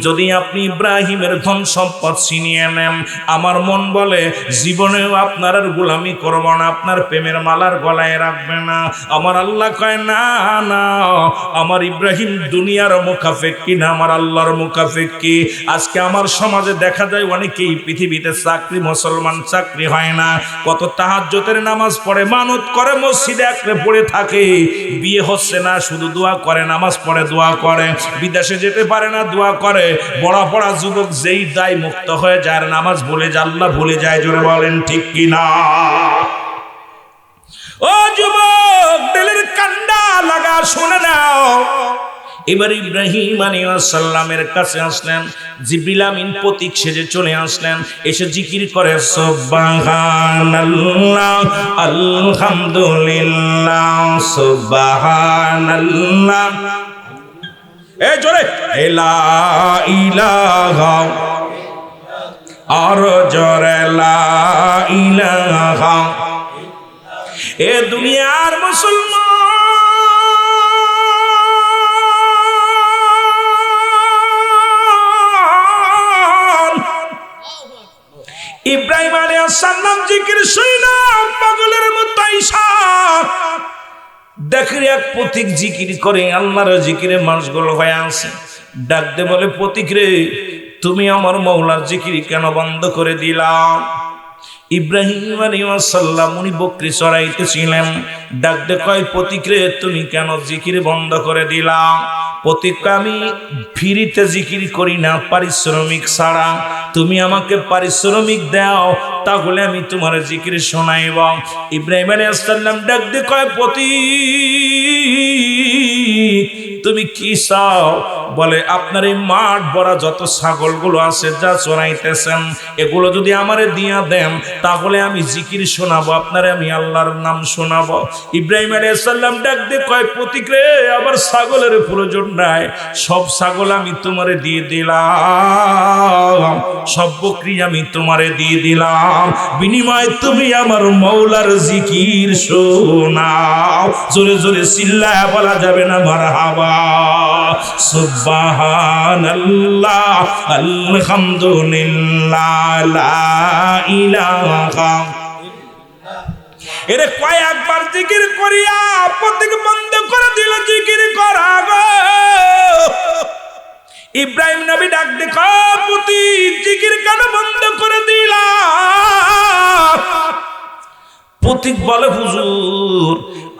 যদি আপনি ইব্রাহিমের ধন সম্পদ ছিনিয়ে নেন, আমার মন বলে জীবনেও আপনার আর গোলামি করব না, আপনার প্রেমের মালার গলায় রাখবে না। আমার আল্লাহ কয়, না না, আমার ইব্রাহিম দুনিয়ার মুখাফেক্কি না, আমার আল্লাহর মুখাফেক্কি। আজকে আমার সমাজে দেখা যায় অনেকেই পৃথিবীতে চাকরি, মুসলমান চাকরি চাকরি হয় না, কত তাহাজ্জুদের নামাজ পড়ে, মানত করে, মসজিদে একরে পড়ে থাকে, বিয়ে হচ্ছে না, শুধু দোয়া করে, নামাজ পড়ে, দোয়া করে, বিদেশে যেতে পারে না, দোয়া করে। বড় বড় যুবক যেই দায় মুক্ত হয়ে যায়, নামাজ ভুলে যায়, আল্লাহ ভুলে যায়। জোরে বলেন ঠিক কিনা? ও যুবক, দিলের কান্ডা লাগা শুনে নাও। এবার ইব্রাহিম আলাইহিস সালামের কাছে আসলেন, জিবরিল আমিন প্রতীক সেজে চলে আসলেন, এসে জিকির করে সুবহানাল্লাহ আলহামদুলিল্লাহ সুবহানাল্লাহ, এ জোরে, লা ইলাহা, আর জোরে লা ইলাহা। এ দুনিয়ার মুসলমান, ইব্রাহিম আলাইহিস সালাম জিকির শুইনা পাগলের মতো আইসা দেখে এক পথিক জিকির করে, আল্লাহর জিকিরে মশগুল হয়ে আছে। ডাক দে বলে, পথিক রে, তুমি আমার মওলার জিকির কেন বন্ধ করে দিলা? ইব্রাহিম আলাইহিস সালাম উনি বকরি চড়াইতেছিলেন, ডাক দে কয়, পথিক রে, তুমি কেন জিকির বন্ধ করে দিলা? পথিক, আমি ফ্রিতে জিকির করি না, পারিশ্রমিক ছাড়া। তুমি আমাকে পারিশ্রমিক দাও, তাহলে আমি তোমার জিকির শোনাইব। ইব্রাহিম আলাইহিস সালাম ডাক দে কয়, পথিক, তুমি কি চাও? বলে, আপনার এই মাঠ ভরা যত ছাগলগুলো আছে যা চড়াইতেছেন, এগুলো যদি আমারে দিয়া দেন, তাহলে আমি জিকির শোনাবো, আপনারে আমি আল্লাহর নাম শোনাবো। ইব্রাহিম আলাইহিস সালাম ডাক দিয়ে কয়, পথিক রে, আবার ছাগলের প্রয়োজন নাই, সব ছাগল আমি তোমারে দিয়ে দিলাম, সব বকরি আমি তোমারে দিয়ে দিলাম, বিনিময়ে তুমি আমার মওলার জিকির শোনাও। জোরে জোরে চিল্লায়া বলা যাবে না মারহাবা? সুবহানাল্লাহ আলহামদুলিল্লাহ লা ইলাহা। এরে কয়েকবার জিকির করিয়া পথিক বন্ধ করে দিল জিকির করা গো। ইব্রাহিম নবী ডাক দে কয়, পথিক, জিকির কেন বন্ধ করে দিলা? পথিক বলে, হুজুর,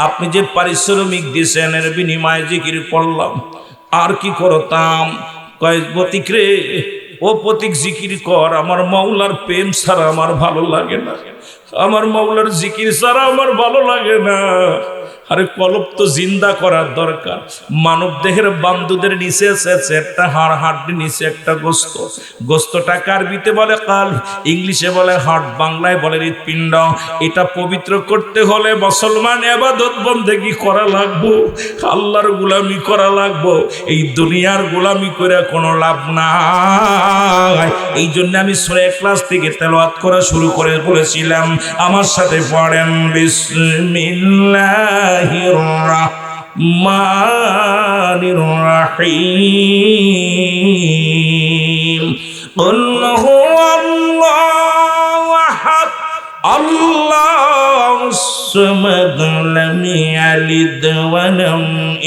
আপনি যে পারিশ্রমিক দিয়েছেন, এর বিনিময়ে জিকির করলাম, আর কি করতাম? কয়, পথিক রে, ও পথিক, জিকির কর, আমার মওলার প্রেম ছাড়া আমার ভালো লাগে না, আমার মওলার জিকির ছাড়া আমার ভালো লাগে না। আরে কলব তো জিন্দা করার দরকার। মানব দেহের বান্দুদের নিচে আছে একটা হাড়, হাড্ডি নিচে একটা গোস্ত, গোস্তটা আরবিতে বলে কালব, ইংলিশে বলে হার্ট, বাংলায় বলে হৃৎপিণ্ড। এটা পবিত্র করতে হলে মুসলমান ইবাদত বন্দেগী করা লাগবো, আল্লাহর গোলামি করা লাগবো। এই দুনিয়ার গোলামি করে কোনো লাভ নাই। এই জন্য আমি সূরা ইখলাস থেকে তেলাওয়াত করা শুরু করে বলেছিলাম, আমার সাথে পড়েন, বিসমিল্লাহির রাহমানির রাহিম, কুল হুয়াল্লাহু আহাদ, আল্লাহুস সামাদ, লাম ইয়ালিদ ওয়া লাম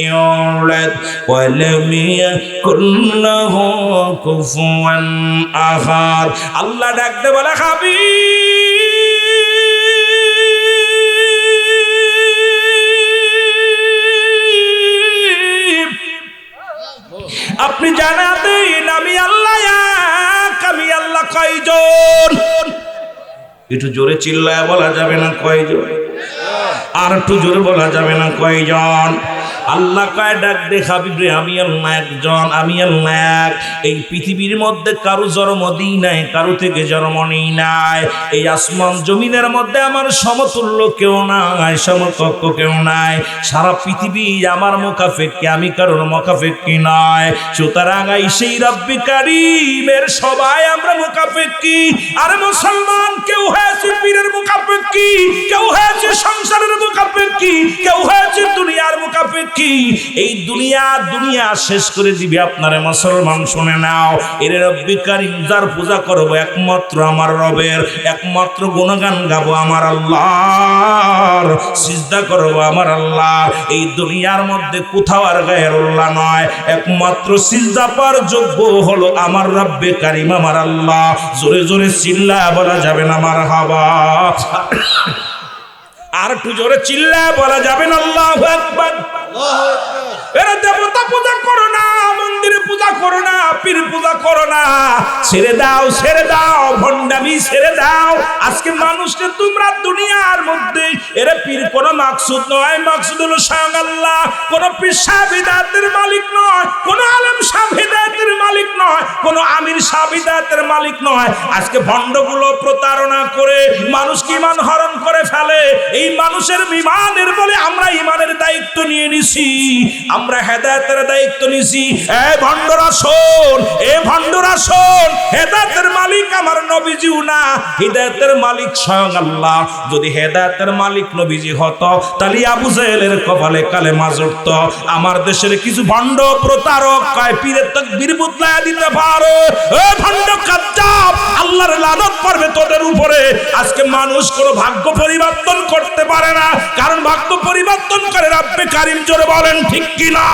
ইউলাদ ওয়া লাম ইয়াকুল লাহু কুফুয়ান আহাদ। আল্লাহ ডাকতে বলে, হাবিব, আপনি জানা দেন আমি আল্লাহ এক, আমি আল্লাহ কয়জন? একটু জোরে চিল্লায় বলা যাবে না কয়জন? আর একটু জোরে বলা যাবে না কয়জন? আল্লাহ কয়, ডাক দে হাবিব রে, আমি আল্লাহ একজন, আমি আল্লাহ এক। এই পৃথিবীর মধ্যে কারো জন্ম দিই নাই, কারো থেকে জন্ম নেই নাই। এই আসমান জমিনের মধ্যে আমার সমতুল্য কেউ নাই, সমকক্ষ কেউ নাই। সারা পৃথিবী আমার মুখাপেক্ষী, আমি কারোর মুখাপেক্ষী নয়। সুতরাং এই সেই রব্বি কারীমের সবাই আমরা মুখাপেক্ষী। আর মুসলমান কেউ হয়েছে পীরের মুখাপেক্ষী, কেউ হয়েছে সংসারের মুখাপেক্ষী, কেউ হয়েছে দুনিয়ার মুখাপেক্ষী। কি এই দুনিয়া শেষ করে দিবে আপনারে মুসলমান শুনে নাও এর রব্বি কারীম যার পূজা করব একমাত্র আমার রবের একমাত্র গুণগান গাবো আমার আল্লাহর সিজদা করব আমার আল্লাহ এই দুনিয়ার মধ্যে কোথাও আর গায়রুল্লাহ নয় একমাত্র সিজদা পাওয়ার যোগ্য হলো আমার রব্বে কারীম আমার আল্লাহ জোরে জোরে চিল্লায়া বলা যাবে না মারহাবা আর একটু জোরে চিল্লায়া বলা যাবে না আল্লাহু আকবার আল্লাহু আকবার এরা দেবতা পূজা করো না মন্দিরে পূজা করো না পীর পূজা করো না ছেড়ে দাও ভণ্ডামি ছেড়ে দাও আজকে মানুষকে তোমরা দুনিয়ার মধ্যে এরা পীর কোনো মাকসুদ নয় মাকসুদ হলো স্বয়ং আল্লাহ কোনো পীর সাহেব হিদায়াতের মালিক নয় কোনো আলেম সাহেব হিদায়াতের মালিক নয় কোনো আমির সাহেব হিদায়াতের মালিক নয় আজকে ভণ্ডগুলো প্রতারণা করে মানুষকে ঈমান হরণ করে ফেলে এই মানুষের ঈমানের বলে আমরা ঈমানের দায়িত্ব নিয়ে নিছি আমরা হেদায়েতের দায়িত্ব নিছি এই ভণ্ডরা শোন হেদায়েতের মালিক আমার নবীজিও না হিদায়াতের মালিক স্বয়ং আল্লাহ যদি হেদায়েতের মালিক নবীজি হতো তাহলে আবু জাহেলের কপালে কালেমা জড়তো আমার দেশের কিছু ভণ্ড প্রতারক কয় পীরের তাকবীর বদলায়া দিতে পারো এই ভণ্ড কাজ্জাব আল্লাহর লানত পড়বে তোদের উপরে আজকে মানুষ কোনো ভাগ্য পরিবর্তন করতে পারে না কারণ ভাগ্য পরিবর্তন করে রব্বে কারীম জোরে বলেন ঠিক কি না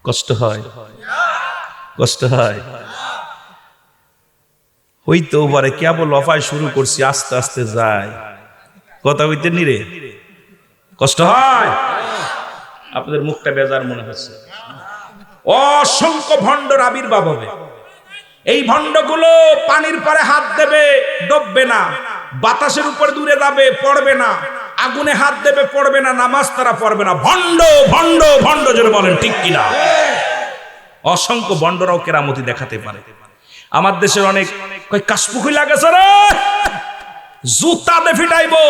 কষ্ট হয় হইতে পারে কেবল অফায় শুরু করছি আস্তে আস্তে যায় কথা হইতে নিরে কষ্ট হয় আপনাদের মুখটা বেজার মনে হচ্ছে অসংখ্য ভণ্ডর আবির্ভাব হবে এই ভণ্ডগুলো পানির পরে হাত দেবে ডুববে না বাতাসের উপর দূরে যাবে পড়বে না আগুনে হাত দেবে পড়বে না নামাজ তারা পড়বে না ভণ্ড জোরে বলেন ঠিক কিনা অসংখ্য ভণ্ডরাও কেরামতি দেখাতে পারে আমার দেশের অনেক কই কাশপুকুই লাগেছে রে জুতা দে ফিটাইবো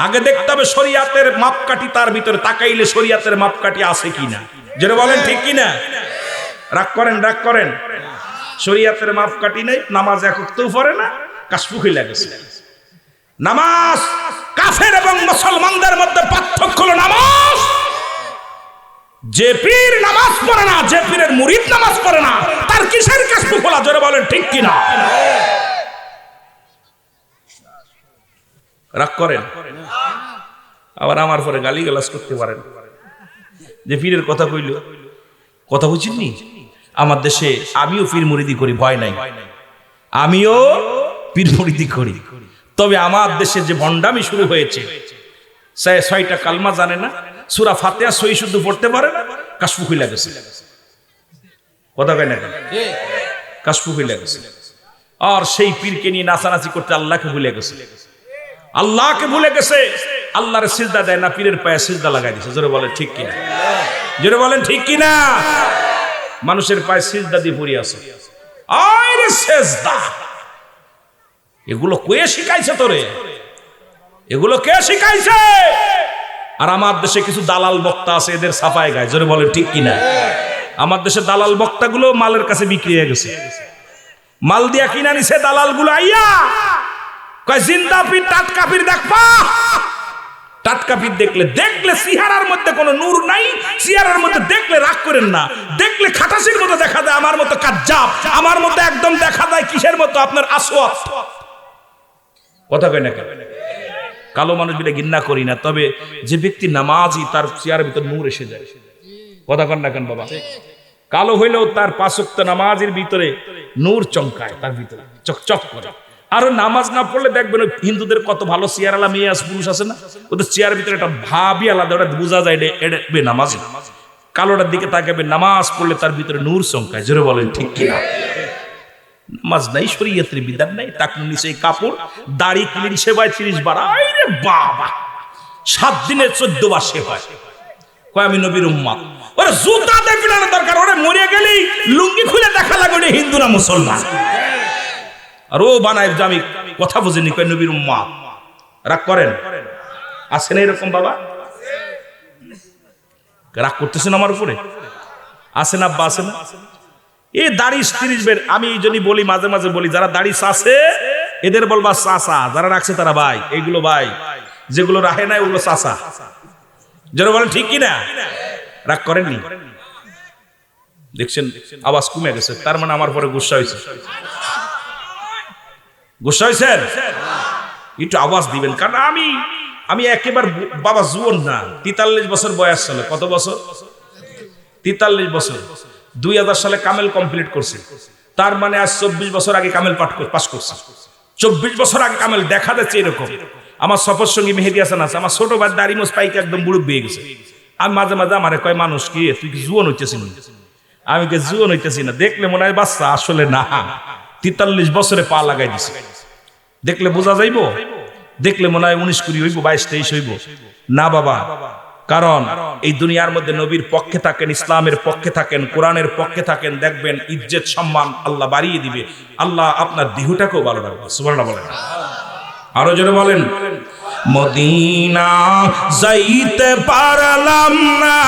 আগে দেখতে হবে শরীয়তের মাপকাঠি তার ভিতরে তাকাইলে শরীয়তের মাপকাঠি আছে কিনা জোরে বলেন ঠিক কিনা রাগ করেন শরীয়তের মাপকাঠি নাই নামাজ একটাও পড়ে না কাশপুকুই লাগেছে নামাজ কাফের এবং মুসলমানদের মধ্যে পার্থক্য হলো নামাজ যে পীর নামাজ পড়ে না যে পীরের মুরিদ নামাজ পড়ে না তার কিসের কাশফু খোলা জোরে বলেন ঠিক কিনা রাগ করেন আবার আমার পরে গালিগালাজ করতে পারেন যে পীরের কথা কইল কথা বুঝিনি আমার দেশে আমিও পীর মুরিদি করি ভয় নাই আমিও পীর মুরিদি করি তবে আমার দেশে যে ভণ্ডামি শুরু হয়েছে 6টা কালমা জানে না সূরা ফাতিহা সহি শুদ্ধ পড়তে পারে না কাশফু খুলে গেছে কথা কয় না কাশফু খুলে গেছে আর সেই পীরকে নিয়ে নাচানাচি করতে আল্লাহকে ভুলে গেছে আল্লাহর সিজদা দেয় না পীরের পায়ে সিজদা লাগাই দিয়েছে জোরে বলেন ঠিক কিনা মানুষের পায়ে সিজদা দিয়ে পড়ে আছে আরে সিজদা এগুলো কে শিখাইছে তোরে এগুলো কে শিখাইছে আর আমার দেশে কিছু দালাল বক্তা আছে এদের সাফায় গায় জোরে বলে ঠিক কিনা আমার দেশে দালাল বক্তাগুলো মালের কাছে বিক্রি হয়ে গেছে মাল দিয়া কিনা নিছে দালালগুলো আইয়া কয় জিন্দা পীর টাটকা পীর দেখবা টাটকা পীর দেখলে চেহারার মধ্যে কোনো নূর নাই চেহারার মধ্যে দেখলে রাগ করেন না দেখলে খাটাসির মতো দেখা যায় আমার মতো কাজ্জাব আমার মতো একদম দেখা যায় কিসের মতো আপনার আসওয়াত কথা কয় না কালো মানুষ বিলে ঘৃণা করি না তবে যে ব্যক্তি নামাজি তার চেহারার ভিতর নূর এসে যায় কথা কন না কেন বাবা কালো হইলেও তার 5 ওয়াক্ত নামাজের ভিতরে নূর চমকায় তার ভিতরে চকচক করে আর নামাজ না পড়লে দেখবেন হিন্দুদের কত ভালো চেহারালা মেয়ে আছে পুরুষ আছে না ওদের চেহারার ভিতরে একটা ভাবই আলাদা ওটা বোঝা যায় এটা বেনামাজি কালোটার দিকে তাকাবে নামাজ পড়লে তার ভিতরে নূর চমকায় জোরে বলেন ঠিক কিনা নামাজ নাই শরীয়তের বিধান নাই টাকনু নিচে কাপড় দাড়ি ক্লিন সেবায় 30 বার আরে বাবা 7 দিনে 14 বার সেবা কয় আমি নবীর উম্মত ওরে জুতা দে পিটানো দরকার ওরে মরে গেলেই লুঙ্গি খুলে দেখা লাগে হিন্দু না মুসলমান আর ও বানায় জামি কথা বুঝেনি কয় নবীর উম্মত রাগ করেন আছে না এরকম বাবা রাগ করতেছেন আমার উপরে আছে না আব্বা আছে না এই দাড়ি 30 বের আমি এই জন্যই বলি মাঝে মাঝে বলি যারা দাড়ি চাষে এদের বলবা চাচা যারা রাখছে তারা ভাই এইগুলো ভাই যেগুলো রাখে না ওগুলো চাচা যারা বলেন ঠিক কিনা? রাগ করেননি? দেখছেন আওয়াজ কমে গেছে, তার মানে আমার পরে গুসা হয়েছে। গুসা হয়েছেন? একটু আওয়াজ দিবেন, কারণ আমি একেবারে বাবা জুয়ন না, 43 বছর বয়স ছিল। কত বছর? 43 বছর। 2000 সালে কামেল কমপ্লিট করছি, তার মানে আজ 24 বছর আগে কামেল পাস করছি। 24 বছর আগে কামেল দেখা যাচ্ছে এরকম। আমার সফর সঙ্গী মেহেদী হাসান আছে, আমার ছোট ভাই দাড়ি মোছ পাইকে একদম বুড়ো বেয়ে গেছে। আমি মাঝে মাঝে আমারে কয়, মানুষ কি তুই কি জুয়ন হইতেছিস? আমি কে জুয়ন হইতেছি না, দেখলে মনে হয় বাচ্চা, আসলে না। 43 বছরে পা লাগাই দিছে। দেখলে বোঝা যাইব? দেখলে মনে হয় 19-20 হইব, 22-23 হইব না বাবা। কারণ এই দুনিয়ার মধ্যে নবীর পক্ষে থাকেন, ইসলামের পক্ষে থাকেন, কোরআনের পক্ষে থাকেন, দেখবেন ইজ্জত সম্মান আল্লাহ বাড়িয়ে দিবে। আল্লাহ আপনার দেহটাকেও ভালো রাখবে। সুবহানাল্লাহ বলেন। আরো জোরে বলেন। মদিনা যাইতে পারলাম না,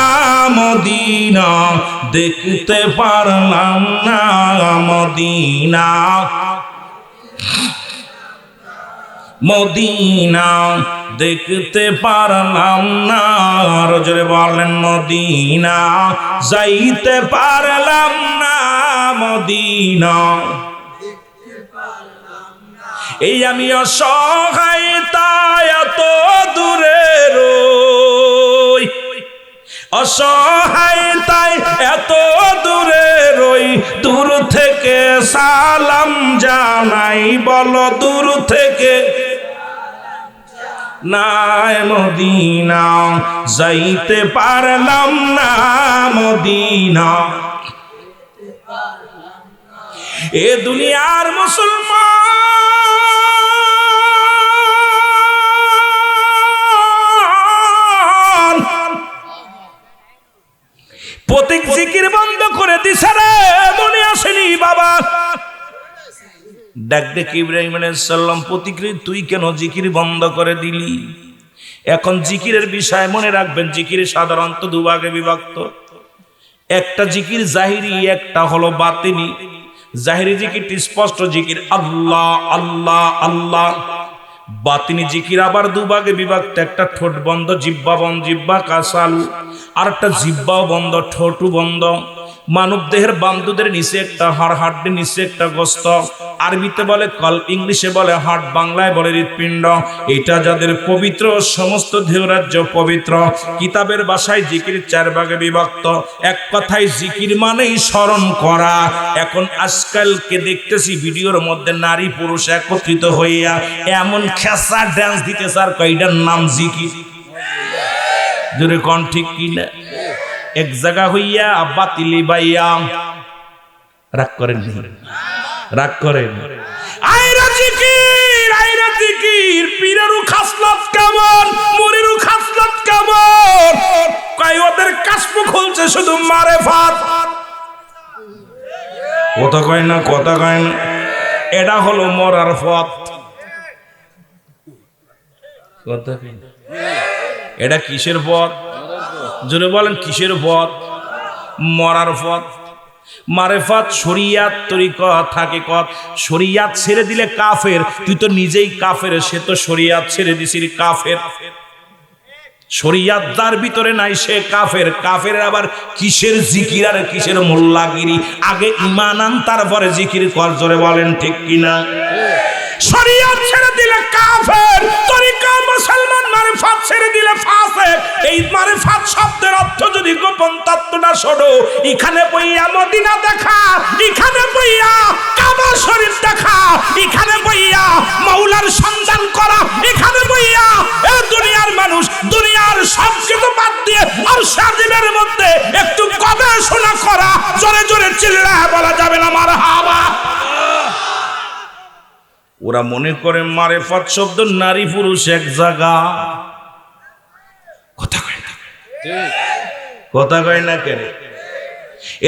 মদিনা দেখতে পারলাম না, মদিনা মদিনা দেখতে পারলাম না। আরো জোরে বলেন। মদিনা যাইতে পারলাম না, মদিনা এই আমি অসহায় তাই এত দূরে রই, অসহায় তাই এত দূরে রই, দূর থেকে সালাম জানাই, বলো দূর থেকে নাই। মদিনা যাইতে পারলাম না, মদিনা এ দুনিয়ার মুসলমান প্রতীক জিকির বন্ধ করে দিছে রে, মনে আসেনি বাবা? ডাক ডেকে ইব্রাহিম আলাইহিস সালাম প্রতিক্রিয়া, তুই কেন জিকির বন্ধ করে দিলি? এখন জিকিরের বিষয় মনে রাখবেন, জিকির সাধারণত দুভাগে বিভক্ত। একটা জিকির জাহিরি, একটা হলো বাতিনি। জাহিরি জিকিরটি স্পষ্ট জিকির, আল্লাহ আল্লাহ আল্লাহ। বাতিনি জিকির আবার দুভাগে বিভক্ত, একটা ঠোঁট বন্ধ, জিহ্বা বন্ধ, জিহ্বা কাসালু, আর একটা জিহ্বাও বন্ধ, ঠোঁটও বন্ধ। মানব দেহের বান্ধুদের নিচে একটা হাড়, হাড্ডির নিচে একটা গোস্ত। আরবিতে বলে কল, ইংলিশে বলে হার্ট, বাংলায় বলে হৃৎপিণ্ড। এটা যাদের পবিত্র, সমস্ত দেহরাজ্য পবিত্র। কিতাবের ভাষায় জিকির 4 ভাগে বিভক্ত। এক কথায় জিকির মানেই স্মরণ করা। এখন আজকালকে দেখতেছি ভিডিওর মধ্যে নারী পুরুষ একত্রিত হইয়া এমন খেসা ডান্স দিতে, স্যার কয়টার নাম জিকির। জোরে কোন ঠিক কিনা? এক জায়গা হইয়া বাতিলি বাইয়া। রাগ করেন, রাগ করেন। আইরা জিকির, আইরা জিকির। পীরেরও খাসলত কেমন, মুরিরও খাসলত কেমন? কয় ওদের কাশপ খুলছে শুধু মারেফাত। কথা কয় না, কথা কয় না। এটা হলো মরার পথ। কথা কয় না। এটা কিসের পথ? জোরে বলেন, কিসের পথ? মরার পথ। মারেফাত, শরিয়াত, তরিকত, হাকিকত। শরিয়াত ছেড়ে দিলে কাফের। তুই তো নিজেই কাফের, সে তো শরিয়াত ছেড়ে দিছিস, কাফের। শরিয়াত যার ভিতরে নাই সে কাফের। কাফের আবার কিসের জিকির আর কিসের মোল্লাগিরি? আগে ঈমান আন, তারপরে জিকির কর। জোরে বলেন ঠিক কিনা? শরিয়াত ছেড়ে দিলে কাফের, তরিকা মুসলমান, মারিফাত ছেড়ে দিলে ফাসিক। এই মারিফাত শব্দের অর্থ যদি গোপন তত্ত্বটা শোনো, এখানে বইয়া মদিনা দেখা, এখানে বইয়া কাবা শরীফ দেখা, এখানে বইয়া মাওলার সন্ধান করা, এখানে বইয়া এই দুনিয়ার মানুষ দুনিয়ার সব কিছু বাদ দিয়ে আরশ আজিমের মধ্যে একটু গবেষণা করা। জোরে জোরে চিল্লায় বলা যাবে না মারহাবা। ওরা মনে করে মারেফাত শব্দ নারী পুরুষ এক জায়গা। কথা কয় না, কথা কয় না কেন?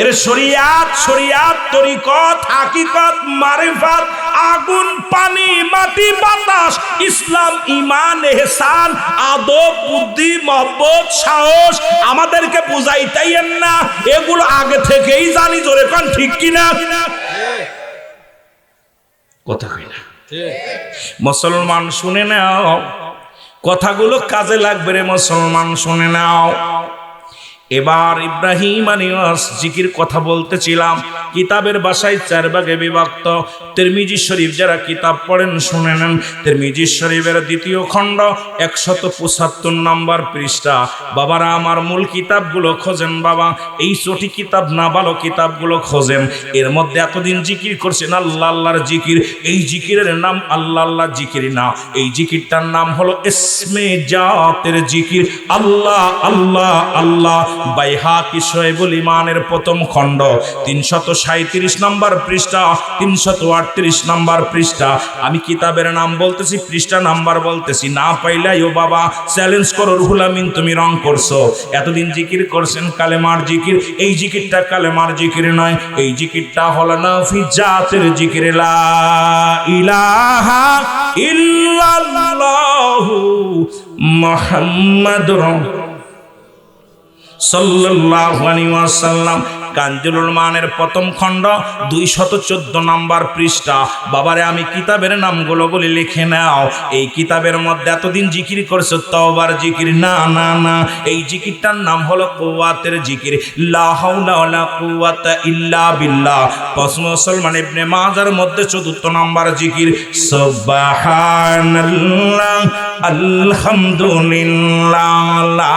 এর শরিয়াত, শরিয়াত, তরিকত, হাকিকত, মারিফাত, আগুন, পানি, মাটি, বাতাস, ইসলাম, ঈমান, ইহসান, আদব, বুদ্ধি, মহব্বত, সাহস আমাদেরকে বুঝাইতেন না। এগুলো আগে থেকেই জানি। জোরে কোন ঠিক কিনা? কথা কয় না। মুসলমান শুনে নাও, কথাগুলো কাজে লাগবে রে মুসলমান, শুনে নাও। এবার ইব্রাহিম আনিয়াস জিকির কথা বলতেছিলাম। কিতাবের ভাষায় 4 ভাগে বিভক্ত। তিরমিজি শরীফ যারা কিতাব পড়েন শুনে নেন। তিরমিজি শরীফের 2য় খণ্ড 175 নম্বর পৃষ্ঠা। বাবারা আমার মূল কিতাবগুলো খোঁজেন বাবা, এই চটি কিতাব না, ভালো কিতাবগুলো খোঁজেন। এর মধ্যে এতদিন জিকির করছেন আল্লাহ আল্লাহর জিকির, এই জিকিরের নাম আল্লাহ আল্লাহ জিকির না, এই জিকিরটার নাম হলো ইসমে জাতের জিকির, আল্লাহ আল্লাহ আল্লাহ। বাইহাকি শোয়েবুল ইমানের 1ম খণ্ড 337 নম্বর পৃষ্ঠা, 338 নম্বর পৃষ্ঠা। আমি কিতাবের নাম বলতেছি, পৃষ্ঠা নাম্বার বলতেছি না, পাইলাই ও বাবা চ্যালেঞ্জ করো, রুহুল আমিন তুমি রং করছো। এতদিন জিকির করছেন কালেমার জিকির, এই জিকিরটা কালেমার জিকির নয়, এই জিকিরটা হলো নাফি জাতের জিকির, লা ইলাহা ইল্লাল্লাহু মুহাম্মাদুর সাল্লাল্লাহু আলাইহি ওয়াসাল্লাম। কানজুল উলমানের 1ম খণ্ড 214 নম্বর পৃষ্ঠা। বাবারে আমি কিতাবের নামগুলো বলি, লিখে নাও। এই কিতাবের মধ্যে এতদিন জিকির করছো তওবার জিকির না না না, এই জিকিরটার নাম হলো কুওয়াতের জিকির, লা হাওলা ওয়ালা কুওয়াতা ইল্লা বিল্লাহ। মুসলমান ইবনে মাজার মধ্যে 4th নম্বর জিকির, সুবহানাল্লাহ আলহামদুলিল্লাহ লা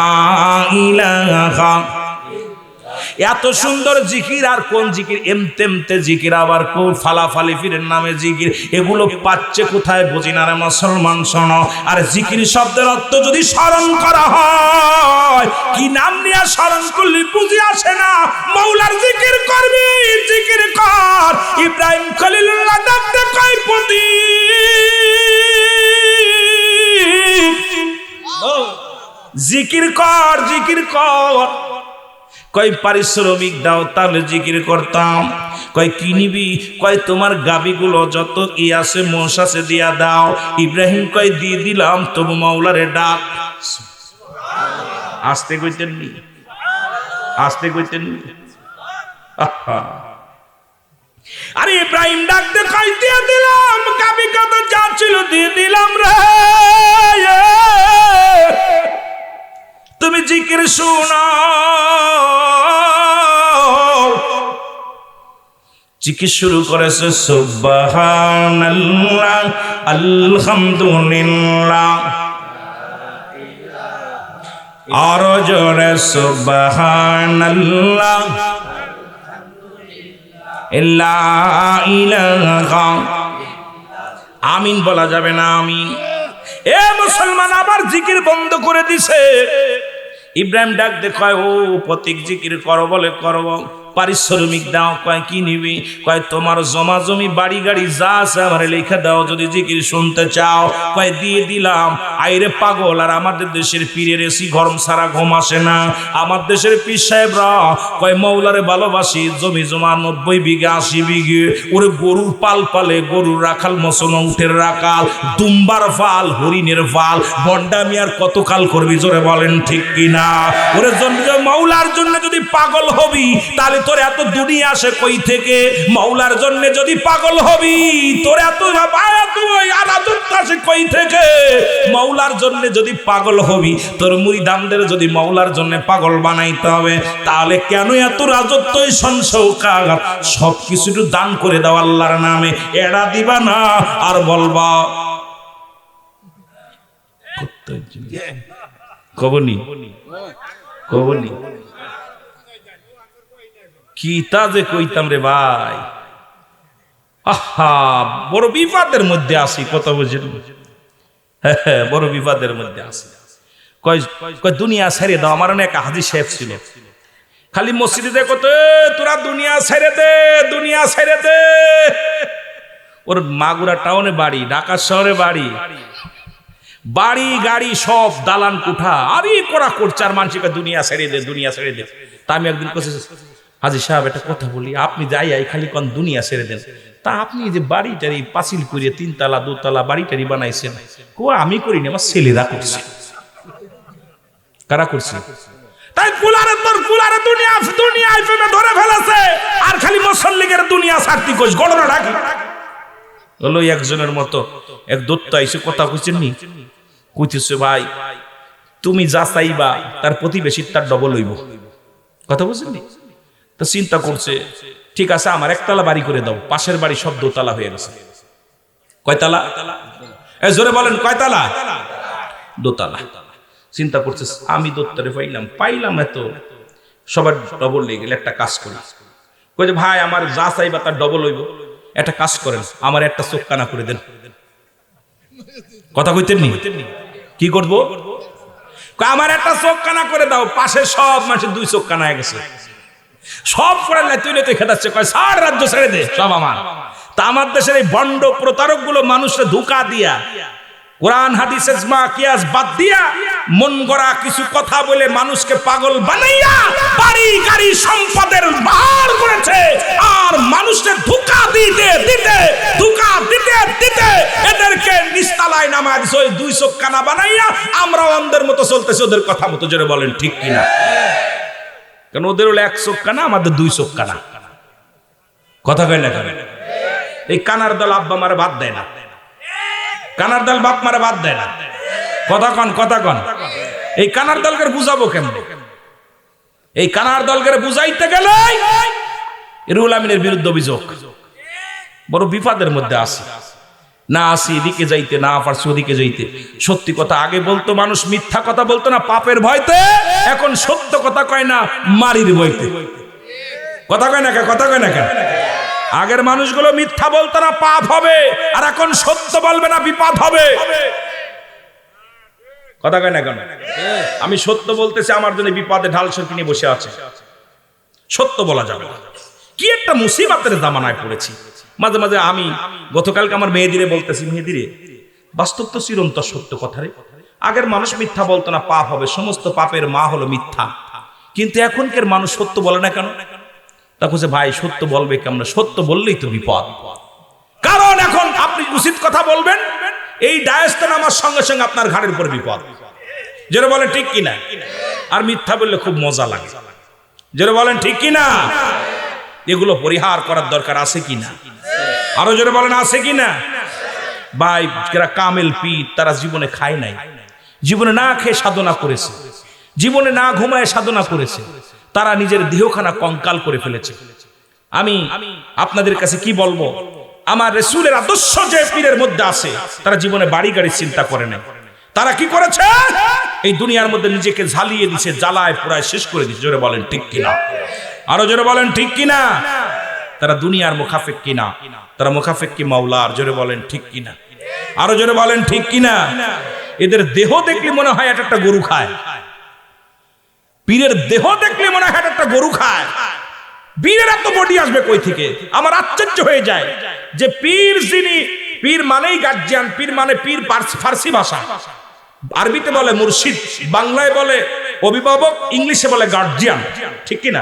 ইলাহা। এত সুন্দর জিকির আর কোন জিকির? এমতেমতে জিকির, আবার কোন ফালাফালি ফিরের নামে জিকির, এগুলো পাচ্ছে কোথায় বুঝি না রে মুসলমান, শোনো। আর জিকির শব্দের অর্থ যদি স্মরণ করা হয়, কি নাম নিয়ে স্মরণ করলে বুঝি আসে না। মাওলার জিকির করবি, জিকির কর। ইব্রাহিম খলিলুল্লাহ ডাকতে কয় পতি, জিকির কর, জিকির কর। কয় পারিশ্রমিক দাও, তাহলে জিকির করতাম। কয় কি নিবি? কয় তোমার গাবিগুলো যত ই আছে, মোষ আছে, দিয়া দাও। ইব্রাহিম কয় দিয়ে দিলাম, তবু মাওলারে ডাক। আসতে কইতেন নি, আসতে কইতেন নি। আরে ইব্রাহিম ডাকতে কয় দিয়ে দিলাম, গাবি কত যা ছিল দিয়ে দিলাম রে। তুমি জিকির শোনো। জিকির শুরু করেছে, সুবহানাল্লাহ আলহামদুলিল্লাহ, আরো জোরে সুবহানাল্লাহ লা ইলাহা। আমিন বলা যাবে না, আমিন। এ মুসলমান আবার জিকির বন্ধ করে দিছে। ইব্রাহিম ডাক দেখায়, ও প্রতীক জিকির করো, বলে করব। পারিশ্রমিক দাও, কয় কি নিবি? কয় তোমার জমা জমি বাড়ি গাড়ি যা আছে আমার লেখা দাও, যদি জিকির শুনতে চাও। কয় দিয়ে দিলাম। আইরে পাগল, আর আমাদের দেশের পীরের এসি গরম সারা ঘুম আসে না। আমার দেশের পীর সাহেবরা কয় মাওলারে ভালোবাসি, জমি জমা 90 বিঘা 80 বিঘে, ওরে গরুর পাল পালে, গরুর রাখাল, মসন উঠের রাখাল, দুম্বার ফাল, হরিণের ফাল। বন্ডামি আর কতকাল করবি, জোরে বলেন ঠিক কিনা? ওরে মাওলার জন্য যদি পাগল হবি, তাহলে তোর এত দুনিয়া আসে কই থেকে? মাওলার জন্য যদি পাগল হবি, তোর এত আরাধনা আসে কই থেকে? মাওলার জন্য যদি পাগল হবি, তোর মুরিদানদের যদি মাওলার জন্য পাগল বানাইতে হবে, তাহলে কেন এত রাজত্ব, সংসৌকার সবকিছু দান করে দাও আল্লাহর নামে। এড়া দিবা না আর বলবা কবনি কবনি কি তা যে কইতাম রে ভাই। আহা, বড় বিপদের মধ্যে আসি, কথা বুঝেন? হ্যাঁ, বড় বিপদের মধ্যে আসি। কয় দুনিয়া ছেড়ে দাও। আমার অনেক হাজি সাহেব ছিল, খালি মসজিদে দেখো তো, তোরা দুনিয়া ছেড়ে দে, দুনিয়া ছেড়ে দে। ওর মাগুরা টাউনে বাড়ি, ঢাকা শহরে বাড়ি, বাড়ি গাড়ি সব দালান কুঠা, আরে করা করছে। আর মানুষকে দুনিয়া ছেড়ে দে, দুনিয়া ছেড়ে দে। তা আমি একদিন কইছি, হাজি সাহেব একটা কথা বলি, আপনি যাই খালি কোন দুনিয়া ছেড়ে দেন, তা আপনি যে বাড়িটারি পাঁচিল করিয়ে 3 তলা 2 তলা বাড়িটারি বানাইছেন, আমি করিনি, আমার ছেলেরা করছে। কারা করছে? তাই কুলারে তোর কুলারে দুনিয়া দুনিয়ায় ফেমে ধরে ফেলেছে, আর খালি মুসল্লিদের দুনিয়া ছাড়তি কইস, গড়না ঢাকি হলো। একজনের মতো এক দত্ত আইসে কথা কইছেন নি, কইতেছে ভাই তুমি যা চাইবা তার প্রতিবেশীর তার ডবল হইব। কথা বুঝলি? তো চিন্তা করছে, ঠিক আছে আমার একতলা বাড়ি করে দাও, পাশের বাড়ি সব দোতলা হয়ে গেছে। কয়তলা? জোরে বলেন কয়তলা? দোতলা। চিন্তা করছে আমি দোতলায় পাইলাম এত, সবার ডবল লেগে গেলে একটা কাজ করি। কই যে ভাই আমার যা চাইবা তার ডবল হইব, একটা কাজ করেন আমার একটা চোখ কানা করে দেন। কথা কইতেন নি? কি করব? আমার একটা চোখ কানা করে দাও, পাশে সব মানুষের 2 চোখ কানা হয়ে গেছে, সব করে তুই খেতাচ্ছে, কয় সার রাজ্য ছেড়ে দে সব আমার। তা আমার দেশের এই ভণ্ড প্রতারক গুলো মানুষের ধোঁকা দিয়া, কোরআন হাদিস ইজমা কিয়াস বাদ দিয়া, মন গড়া কিছু কথা বলে মানুষকে পাগল বানাইয়া বাড়ি গাড়ি সম্পদের বাহার করেছে। আর মানুষের ধোঁকা দিতে দিতে এদেরকে নিস্তালায় নামায় দিছে, ওই 2 চোখ কানা বানাইয়া আমরা অন্ধের মতো চলতেছে ওদের কথা মতো। জোরে বলেন ঠিক কিনা? কারণ ওদের হলো 1 চোখ কানা, আমাদের 2 চোখ কানা। কথা কয় না? এই কানার দল আব্বা মারে বাদ দেয় না, কানার দল বাপ মারে বাদ দেয় না। কথা কন। এই কানার দলকে বুঝাবো কেমনে? এই কানার দলকে বুঝাইতে গেলে রুহুল আমিনের বিরুদ্ধে অভিযোগ, বড় বিপদের মধ্যে আসি না, আসি এদিকে যাইতে না পারছি ওদিকে যাইতে। সত্যি কথা আগে বলতো মানুষ, মিথ্যা কথা বলতো না পাপের ভয়তে, এখন সত্য কথা কয় না মারির ভয়তে। কথা কয় না কেন? আগের মানুষগুলো মিথ্যা বলতো না পাপ হবে, আর এখন সত্য বলবে না বিপদ হবে। কথা কয় না কেন? আমি সত্য বলতেছি, আমার জন্য বিপদে ঢাল সরকি নিয়ে বসে আছে, সত্য বলা যাবে না। কি একটা মুসিবতের জামানায় পড়েছি। মাঝে মাঝে আমি গতকালকে আমার মেয়েদিরে বলতেছি, মেয়েদিরে বাস্তব তো চিরন্তর সত্য কথা রে। আগের মানুষ মিথ্যা বলতো না পাপ হবে, সমস্ত পাপের মা হলো মিথ্যা, কিন্তু এখনকার মানুষ সত্য বলে না কেন? তা বলছে ভাই সত্য বলবে কেমন? সত্য বললেই তো বিপদ। কারণ এখন আপনি উচিত কথা বলবেন, এই ডায়াসটা নামার সঙ্গে সঙ্গে আপনার ঘাড়ের উপর বিপদ। যেটা বলেন ঠিক কিনা? আর মিথ্যা বললে খুব মজা লাগে। যেটা বলেন ঠিক কিনা? এগুলো পরিহার করার দরকার আছে কিনা? আরো জোরে বলেন আছে কিনা? ভাই যারা কামেল পীর, তারা জীবনে খায় নাই, জীবনে না খেয়ে সাধনা করেছে, জীবনে না ঘুমায় সাধনা করেছে, তারা নিজের দেহখানা কঙ্কাল করে ফেলেছে। আমি আপনাদের কাছে কি বলবো, আমার রাসূলের আদর্শ যে পীরের মধ্যে আছে, তারা জীবনে বাড়ি গাড়ি চিন্তা করে না। তারা কি করেছে? এই দুনিয়ার মধ্যে নিজেকে ঝালিয়ে দিছে, জ্বালায় পুরায় শেষ করে দিছে। জোরে বলেন ঠিক কিনা? আরো জোরে বলেন ঠিক কিনা? তারা দুনিয়ার মুখাফেক কিনা? তারা মুখাফেক কি মাওলার? জোরে বলেন ঠিক কিনা? আরো জোরে বলেন ঠিক কিনা? এদের দেহ দেখলে মনে হয় একটা গরু খায়, পীরের দেহ দেখলে মনে হয় একটা গরু খায়। পীরের এত বডি আসবে কই থেকে? আমার আশ্চর্য হয়ে যায় যে পীর, যিনি পীর মানেই গার্জিয়ান, পীর মানে পীর ফার্সি ভাষা, আরবিতে বলে মুর্শিদ, বাংলায় বলে অভিভাবক, ইংলিশে বলে গার্জিয়ান, ঠিক কিনা?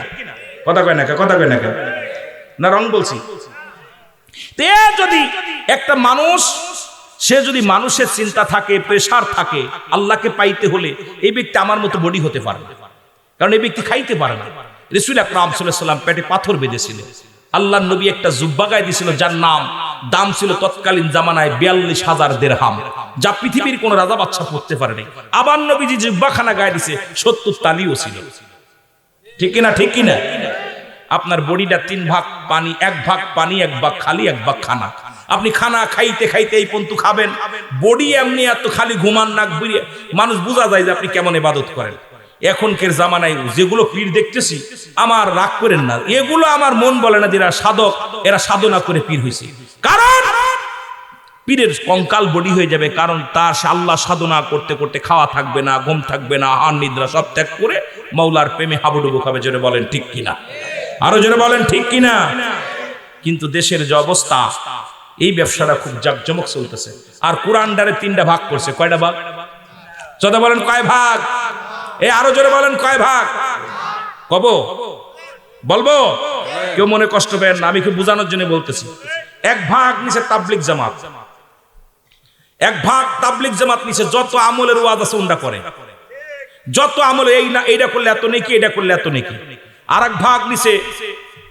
কথা কয় না? কথা কয় না রং বলছি? তে যদি একটা মানুষ, সে যদি মানুষের চিন্তা থাকে, প্রেসার থাকে, আল্লাহকে পাইতে হলে এই ব্যক্তি আমার মতো বডি হতে পারে না, কারণ এই ব্যক্তি খাইতে পারে না। রাসূল আকরাম সাল্লাল্লাহু আলাইহি ওয়াসাল্লাম পেটে পাথর বেঁধেছিল, আল্লাহর নবী একটা জুব্বা গায়ে দিয়েছিল যার দাম ছিল তৎকালীন জামানায় ৪২,০০০ দিরহাম, যা পৃথিবীর কোন রাজা বাদশা পরতে পারেনি। আবার নবীজি জুব্বাখানা গায়ে দিয়েছে ৭০ তালিও ছিল, ঠিক কিনা? আপনার বডিটা ৩ ভাগ পানি, ১ ভাগ পানি, 1 ভাগ খালি, 1 ভাগ খানা। আপনি খানা খাইতে খাইতে এই পন্তু খাবেন, বডি এমনি এত খালি ঘুমান নাক বুড়িয়ে, মানুষ বোঝা যায় যে আপনি কেমন ইবাদত করেন। এখনকার জামানায় যেগুলো পীর দেখতেছি, আমার রাগ করেন না, এগুলো আমার মন বলে না যারা সাধক, এরা সাধনা করে পীর হয়েছে। কারণ পীরের কঙ্কাল বডি হয়ে যাবে, কারণ তার আল্লাহ সাধনা করতে করতে খাওয়া থাকবে না, ঘুম থাকবে না, আহার নিদ্রা সব ত্যাগ করে মাওলার প্রেমে হাবুডুবু খাবে। জোরে বলেন ঠিক কিনা? আরো জোরে বলেন ঠিক কিনা? কিন্তু দেশের যে অবস্থা, এই ব্যবসাটা খুব জাকজমক চলতেছে। আর কোরআনটারে 3টা ভাগ করছে। কয়টা ভাগ? চোদ্দ বলেন কয় ভাগ? এই আরো জোরে বলেন কয় ভাগ? কব বলবো? কেউ মনে কষ্ট পেন না, আমি খুব বোঝানোর জন্য বলতেছি। 1 ভাগ নিচে তাবলিগ জামাত, 1 ভাগ তাবলিগ জামাত নিচে যত আমলের ওয়াজ আছে উন্ডা করে, যত আমল, এই না এইটা করলে এত নেকি, এটা করলে এত নেকি। আর 1 ভাগ নিচে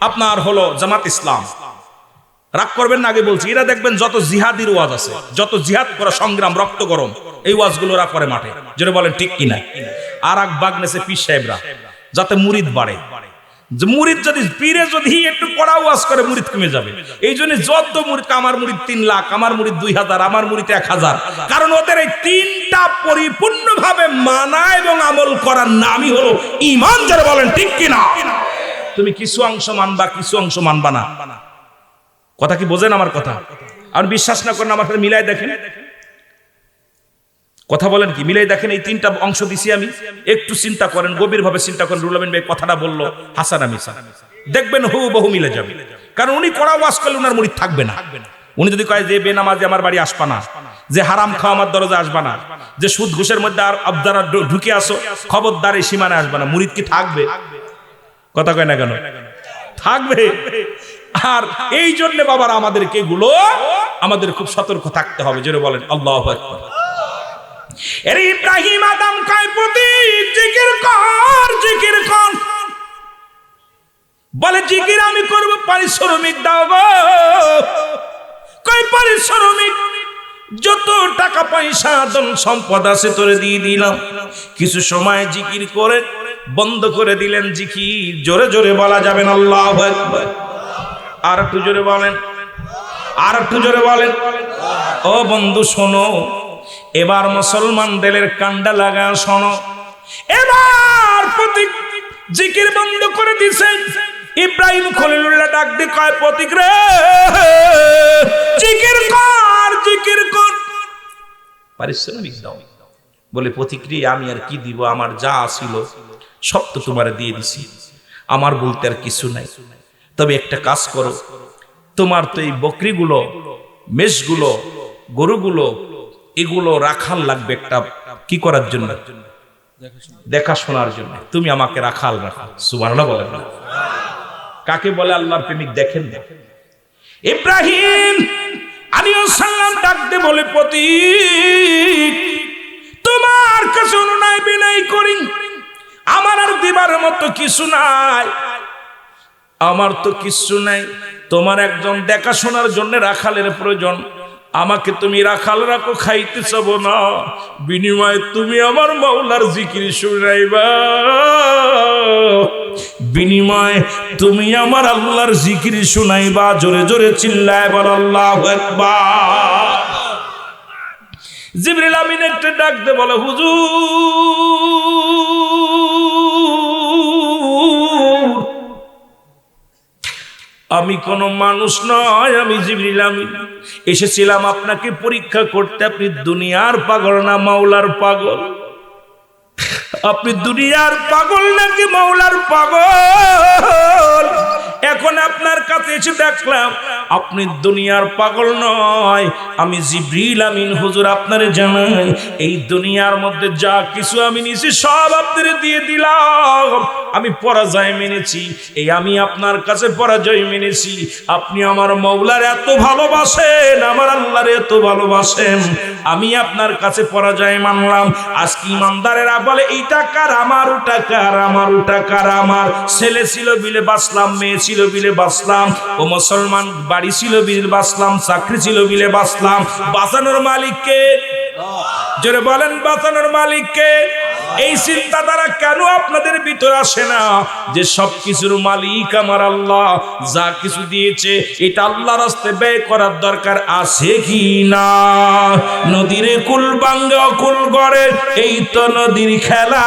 আপনার হলো জামাত ইসলাম, রাগ করবেন না, আগে বলছি, এরা দেখবেন যত জিহাদির ওয়াজ আছে, যত জিহাদ করা সংগ্রাম, রক্ত গরম, এই ওয়াজগুলো ওরা করে মাঠে, যেটা বলেন ঠিক কিনা। আর এক বাগ নেছে পীর সাহেবরা, যাতে মুরিদ বাড়ে। মুরিদ যদি পীরে যদি একটু কড়া ওয়াজ করে, মুরিদ কমে যাবে। এই জন্য যত মুরিদ, আমার মুরিদ 3 লাখ, আমার মুরিদ 2000, আমার মুরিদ 1000, কারণ ওদের এই তিনটা পরিপূর্ণভাবে মানা এবং আমল করার নামই হলো ঈমান, যারা বলেন ঠিক কিনা। তুমি কিছু অংশ মানবা, কিছু অংশ মানবা না। কথা কি বোঝেন আমার কথা? আর বিশ্বাস না করেন আমার সাথে মিলাই দেখেন, কথা বলেন কি, মিলাই দেখেন। এই 3টা অংশ দিছি আমি, একটু চিন্তা করেন, গভীরভাবে চিন্তা করেন। রুহুল আমিন ভাই কথাটা বললো হাসান মিশা, দেখবেন হুবহু মিলে যাবে। কারণ উনি কড়া ওয়াজ করলে উনার মুরিদ থাকবে না। উনি যদি কয় যে বেনামাজি আমার বাড়ি আসবা না, যে হারাম খাওয়া আমার দরজা আসবা না, যে সুদ ঘুষের মধ্যে আর আপনারা ঢুকে আসো, খবরদার এই সীমানে আসবা না, মুরিদ কি থাকবে? কথা কয় না কেন? থাকবে। আর এই জন্য বাবার আমাদেরকে এগুলো আমাদের খুব সতর্ক থাকতে হবে, যেটা বলেন আল্লাহু আকবার। এর ইব্রাহিম আদম কয় প্রতি জিকির কর, জিকির কর। বলে জিকির আমি করব, পারিশ্রমিক দাও গো। কয় পারিশ্রমিক? যত টাকা পয়সা ধন সম্পদ আছে তোরে দিয়ে দিলাম। কিছু সময় জিকির করে বন্ধ করে দিলেন জিকির। জোরে জোরে বলা যাবেন আল্লাহু আকবার। আর একটু জোরে বলেন, আর একটু জোরে বলেন। ও বন্ধু শোনো, এবার মুসলমানদের কান্ডা লাগা শোনো। এবার প্রতীক জিকির বন্ধ করে দিছে। ইব্রাহিম খলিলুল্লাহ ডাক দিয়ে কয় প্রতীক রে, জিকির কর, জিকির কর, পারিশ্রমিক দাও। বলে প্রতিক্রিয়া আমি আর কি দিব, আমার যা ছিল সব তো তোমার দিয়ে দিছি, আমার বলতে আর কিছু নাই। তবে একটা কাজ করো, তোমার তো এই বকরিগুলো, মেষগুলো, গরুগুলো, এগুলো রাখাল লাগবে একটা, কি করার জন্য? দেখাশোনার জন্য। তুমি আমাকে রাখাল রাখো। সুবহানাল্লাহ বলেন না? কাকে বলে আল্লাহর প্রেমিক দেখেন না। ইব্রাহিম আলাইহিস সালাম ডাকতে বলে প্রতীক তোমার কাছে অনুনয় বিনয় করি, আমার আর দিবার মতো কিছু নাই, আমার তো কিছু নাই, তোমার একজন দেখাশোনার জন্য রাখালের প্রয়োজন। আমাকে তুমি রাখাল রাখো, খাইতে চাব না, বিনিময়ে তুমি আমার মাওলার জিকির শুনাইবা, বিনিময়ে তুমি আমার আল্লাহর জিকির শুনাইবা। জোরে জোরে চিল্লায় বল আল্লাহু আকবার। জিবরিল আমিন একটা ডাক দে বলে হুজুর আমি কোনো মানুষ নয়, আমি জিবরিল আমিন এসেছিলাম আপনাকে পরীক্ষা করতে। আপনি দুনিয়ার পাগল না মাওলার পাগল? আপনি দুনিয়ার পাগল নাকি মাওলার পাগল? এখন আপনার কাছে এসে দেখলাম আপনি দুনিয়ার পাগল নয়, আমি জিবরিল আমিন হুজুর আপনারে জানাই এই দুনিয়ার মধ্যে যা কিছু আমি নিয়েছি সব আপনারে দিয়ে দিলাম। আমি পরাজয় মেনেছি, এই আমি আপনার কাছে পরাজয় মেনেছি। আপনি আমার মাওলার এত ভালোবাসেন, আমার আল্লাহর এত ভালোবাসেন, আমি আপনার কাছে পরাজয় মানলাম। আজকে ইমানদারেরা বলে এইটা কার, আমার ওটা কার, আমার ওটা কার। আমার ছেলে ছিল বিলে বাঁচলাম, মেয়ে ছিল বিলে বাঁচলাম, ও মুসলমান বাড়ি ছিল বিলে বাঁচলাম, চাকরি ছিল বিলে বাঁচলাম। বাঁচানোর মালিককে, জোরে বলেন বাঁচানোর মালিককে। এই চিন্তাধারা কেন আপনাদের ভিতরে আসে না যে সবকিছুর মালিক আমার আল্লাহ, যা কিছু দিয়েছে এটা আল্লাহর রাস্তায় ব্যয় করার দরকার আছে কি না? নদীর কুল ভাঙ্গা কুল গড়ে, এই তো নদীর খেলা।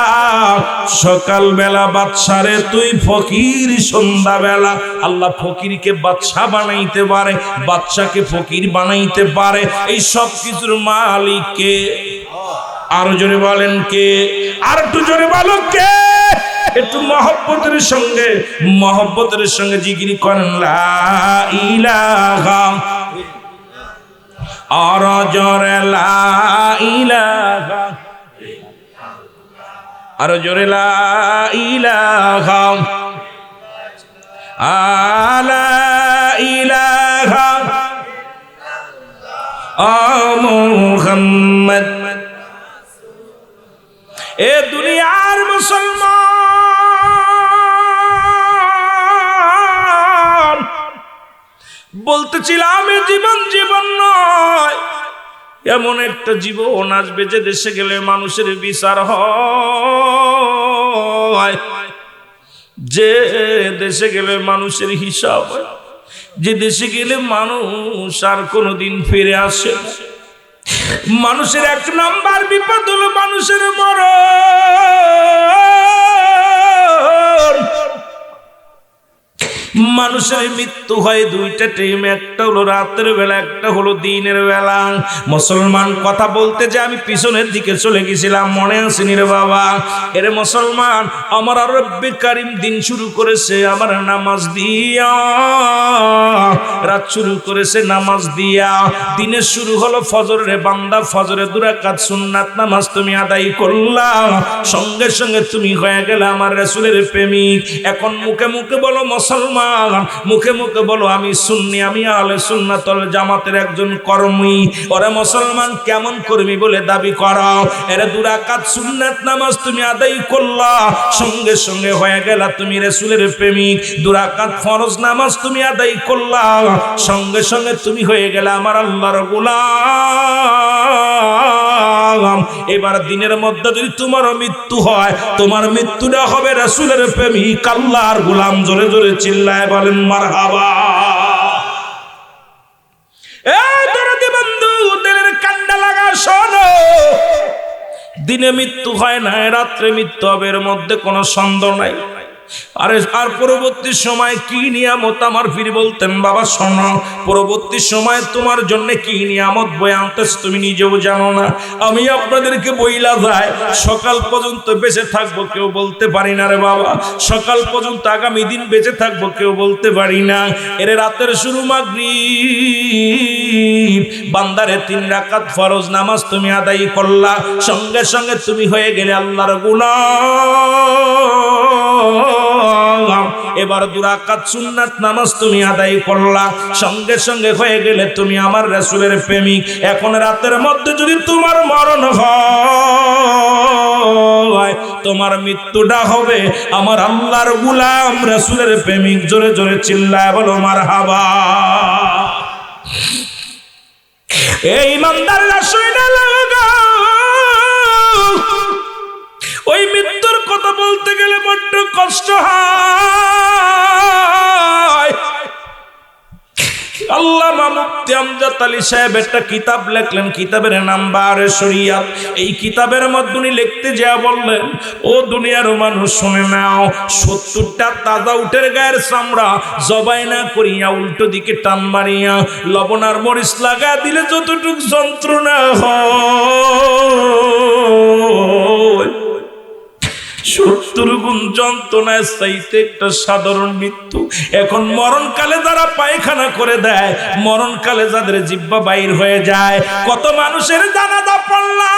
সকাল বেলা বাদশারে তুই ফকির, সন্ধ্যা বেলা আল্লাহ ফকিরকে বাদশা বানাইতে পারে, বাদশাকে ফকির বানাইতে পারে। এই সব কিছুর মালিক কে? আরো জোরে বলেন কে? আর একটু জোরে বলো কে? একটু মহব্বতের সঙ্গে জিকির করেন লা ইলাহা, আর জোরে লা ইলাহা, আর জোরে লা ইলাহা, আলা ইলাহা মুহাম্মদ। এ দুনিয়ার মুসলমান, বলতেছিলাম এ জীবন জীবন নয়, এমন একটা জীবন আসবে যে দেশে গেলে মানুষের বিচার হয়, যে দেশে গেলে মানুষের হিসাব হয়, যে দেশে গেলে মানুষ আর কোনোদিন ফিরে আসে না। মানুষের এক নাম্বার বিপদ হলো মানুষের মরণ। মানুষের মৃত্যু হয় দুইটা টাইম, একটা হলো রাতের বেলা, একটা হলো দিনের বেলা। মুসলমান কথা বলতে যে আমি পিছনের দিকে চলে গেছিলাম, মনে আসেনি রে বাবা? এরে মুসলমান, আমার রব্বে কারিম দিন শুরু করেছে আমার নামাজ দিয়া, রাত শুরু করেছে নামাজ দিয়া। দিনের শুরু হলো ফজর, রে বান্দা ফজরে 2 রাকাত সুন্নাত নামাজ তুমি আদায় করলা, সঙ্গে সঙ্গে তুমি হয়ে গেলে আমার রাসূলের প্রেমিক। এখন মুখে মুখে বলো মুসলমান, মুখে মুখে বলো আমি সুন্নি, আমি আহলে সুন্নাত ওয়াল জামাতের একজন কর্মী। ওরে মুসলমান, কেমন কর্মী বলে দাবি করো? এরে 2 রাকাত সুন্নাত নামাজ তুমি আদায় করলা, সঙ্গে সঙ্গে হয়ে গেলা তুমি রাসূলের প্রেমিক। 2 রাকাত ফরজ নামাজ তুমি আদায় করলা, সঙ্গে সঙ্গে তুমি হয়ে গেলে আমার আল্লাহর গোলাম। এবার দিনের মধ্যে যদি তোমার মৃত্যু হয়, তোমার মৃত্যুটা হবে রাসূলের প্রেমিক আল্লাহর গোলাম। জোরে জোরে চিল্লায় বলেন মারহাবা। এই দরদি বন্ধু, দিলের কান্ডা লাগা শোনো, দিনে মৃত্যু হয় না, রাত্রে মৃত্যু হবে, এর মধ্যে কোনো সন্দেহ নাই। আর পরবর্তী সময় কি নিয়ামত আমার পীর বলতেন, বাবা শোনো, পরবর্তী সময় তোমার জন্য কি নিয়ামত বয়ে আনতেছে তুমি নিজেও জানো না। আমি আপনাদেরকে বইলা যায়, সকাল পর্যন্ত বেঁচে থাকবো কেউ বলতে পারি না রে বাবা, সকাল পর্যন্ত আগামী দিন বেঁচে থাকবো কেউ বলতে পারি না। এর রাতের শুরু মাগরিব, বান্দারে 3 রাকাত ফরজ নামাজ তুমি আদায় করলা, সঙ্গে সঙ্গে তুমি হয়ে গেলে আল্লাহর গোলাম। এবার 2 রাকাত সুন্নাত নামাজ তুমি আদায় করলা, সঙ্গে সঙ্গে হয়ে গেলে তুমি আমার রাসূলের প্রেমিক। এখন রাতের মধ্যে যদি তোমার মরণ হয়, তোমার মৃত্যুটা হবে আমার আল্লাহর গোলাম রাসূলের প্রেমিক। জোরে জোরে চিল্লায় বলো মারহাবা। এই ইমানদাররা শুনে লাগো, ওই মৃত্যুর কথা বলতে গেলে বড্ড কষ্ট হয়। আল্লামা মুফতি আমজাদ আলী সাহেব একটা কিতাব লেখলেন, কিতাবের নাম বারে শরিয়াত। এই কিতাবের মধ্যে উনি লিখতে যা বললেন, ও দুনিয়ার মানুষ শুনে নাও, 70টা তাজা উটের গায়ের চামড়া জবাই না করিয়া উল্টো দিকে টান মারিয়া লবণ আর মরিচ লাগা দিলে যতটুক যন্ত্রণা হয়, 70 গুণ যন্ত্রণায় চাইতে একটা সাধারণ মৃত্যু। এখন মরণকালে যারা পায়খানা করে দেয়, মরণকালে যাদের জিহ্বা বাইর হয়ে যায়, কত মানুষের জানাজা পড়লাম,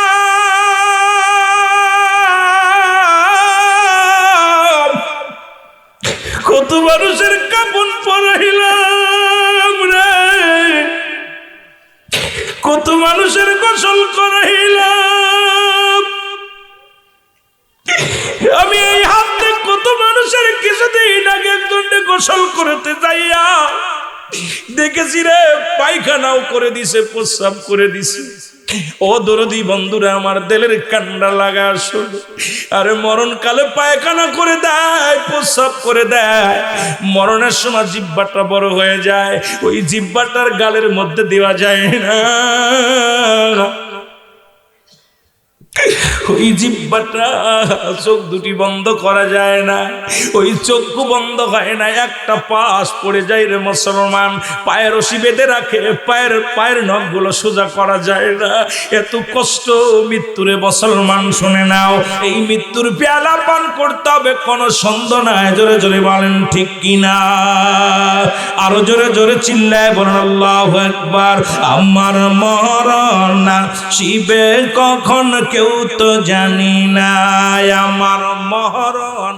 কত মানুষের কাফন পরাইলাম রে, কত মানুষের গোসল করাইলাম। আমি এই হাতে কত মানুষের কিছুদিন আগে একজনকে গোসল করতে যাইয়া দেখেছি রে, পায়খানাও করে দিছে, প্রস্রাব করে দিছে। ও দরদি বন্ধুরা, আমার দিলের কান্ডা লাগা আসলে। আরে মরণকালে পায়খানা করে দেয়, প্রস্রাব করে দেয়, মরণের সময় জিহ্বাটা বড় হয়ে যায়, ওই জিহ্বাটার গালের মধ্যে দেওয়া যায় না, ওই জিহ্বাটা, চোখ দুটি বন্ধ করা যায় না, ওই চক্ষু বন্ধ হয় না, একটা পাশ পড়ে যায় রে মুসলমান, পায়ের রশি বেঁধে রাখে, পায়ের নখগুলো সোজা করা যায় না, এত কষ্ট মৃত্যুরে মুসলমান। শুনে নাও, এই মৃত্যুর পেয়ালা পান করতে হবে, কোনো সন্দেহ নাই। জোরে জোরে বলেন ঠিক কিনা, আরো জোরে জোরে চিল্লায় বলেন আল্লাহু আকবার। আমার মরণ শিবে কখন কেউ তো জানি না, আমার মরণ,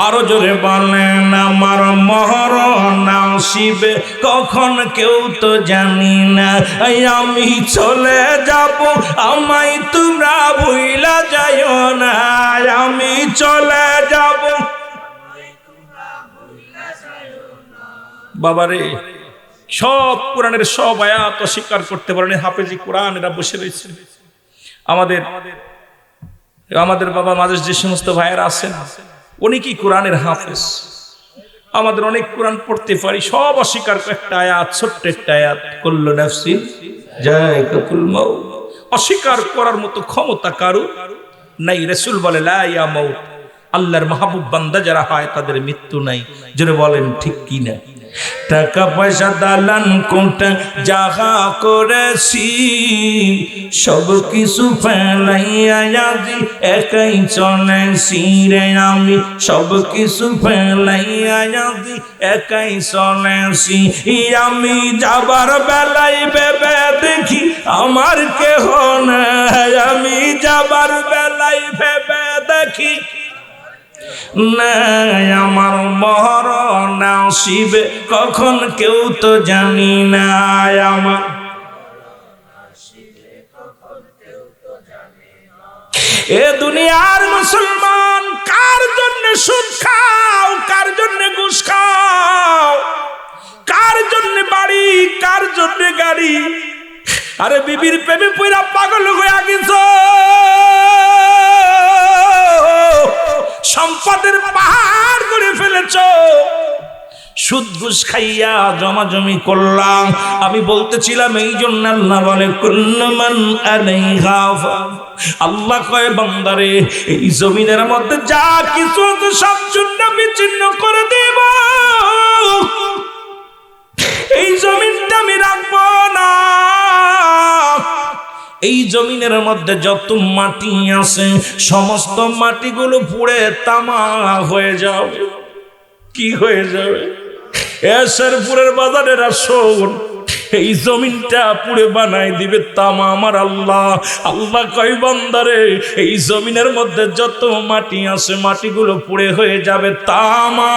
আরো জোরে বলেন আমার মরণ আসিবে কখন কেউ তো জানি না, আমি চলে যাব আমায় তোমরা ভুইলা যাইও না, আমি চলে যাব বাবারে, সব কোরআনের সব আয়াত অস্বীকার করতে পারেনি, হাফেজি কোরআন এরা বসে রয়েছে। আমাদের বাবা মাঝে যে সমস্ত ভাইয়েরা আছেন অনেকেই কোরআনের হাফেজ, আমাদের অনেক কোরআন পড়তে পারি, সব অস্বীকার করে একটা আয়াত, ছোট্ট একটা আয়াত, কুল্লু নাফসিন যায়কাতুল মাউত, অস্বীকার করার মতো ক্ষমতা কারো নাই। রাসূল বলে লা ইয়া মাউত, আল্লাহর মাহবুব বান্দা যারা হয় তাদের মৃত্যু নাই। জোরে বলেন ঠিক কি না? টাকা পয়সা দালান কোটা যাহা করেছি সব কিছু ফেলাইয়া আজি একাই চলেছি রে আমি, সব কিছু ফেলাইয়া আজি একাই চলেছি আমি। যাবার বেলায় ভেবে দেখি আমার কেহ নাই, আমি যাবার বেলায় ভেবে দেখি নাই আমার মরণ আসিবে কখন কেউ তো জানি না, আমার এ দুনিয়ার মুসলমান কার জন্য সুদ খাও, কার জন্য ঘুষ খাও, কার জন্য বাড়ি, কার জন্য গাড়ি, আরে বিবির প্রেমে পইরা পাগল হয়ে গেছো, সম্পদের পাহাড় করে ফেলেছ, সুদ ঘুষ খাইয়া জমাজমি করলাম। আমি বলতেছিলাম এই জন্য আল্লাহ বলে কুল্লু মান আলাইহা ফান, আল্লাহ কয় বান্দারে এই জমিনের মধ্যে যা কিছু আছে সব চূর্ণ বিচ্ছিন্ন করে দেব, এই জমিনটা আমি রাখবো না। এই জমিনের মধ্যে যত মাটি আছে সমস্ত মাটিগুলো পুড়ে তামা হয়ে যাবে। কি হয়ে যাবে? এসরপুরের বাজারের শোন, এই জমিনটা পুড়ে বানাই দিবে তামা আমার আল্লাহ। আল্লাহ কয় বান্দারে এই জমিনের মধ্যে যত মাটি আছে মাটিগুলো পুড়ে হয়ে যাবে তামা,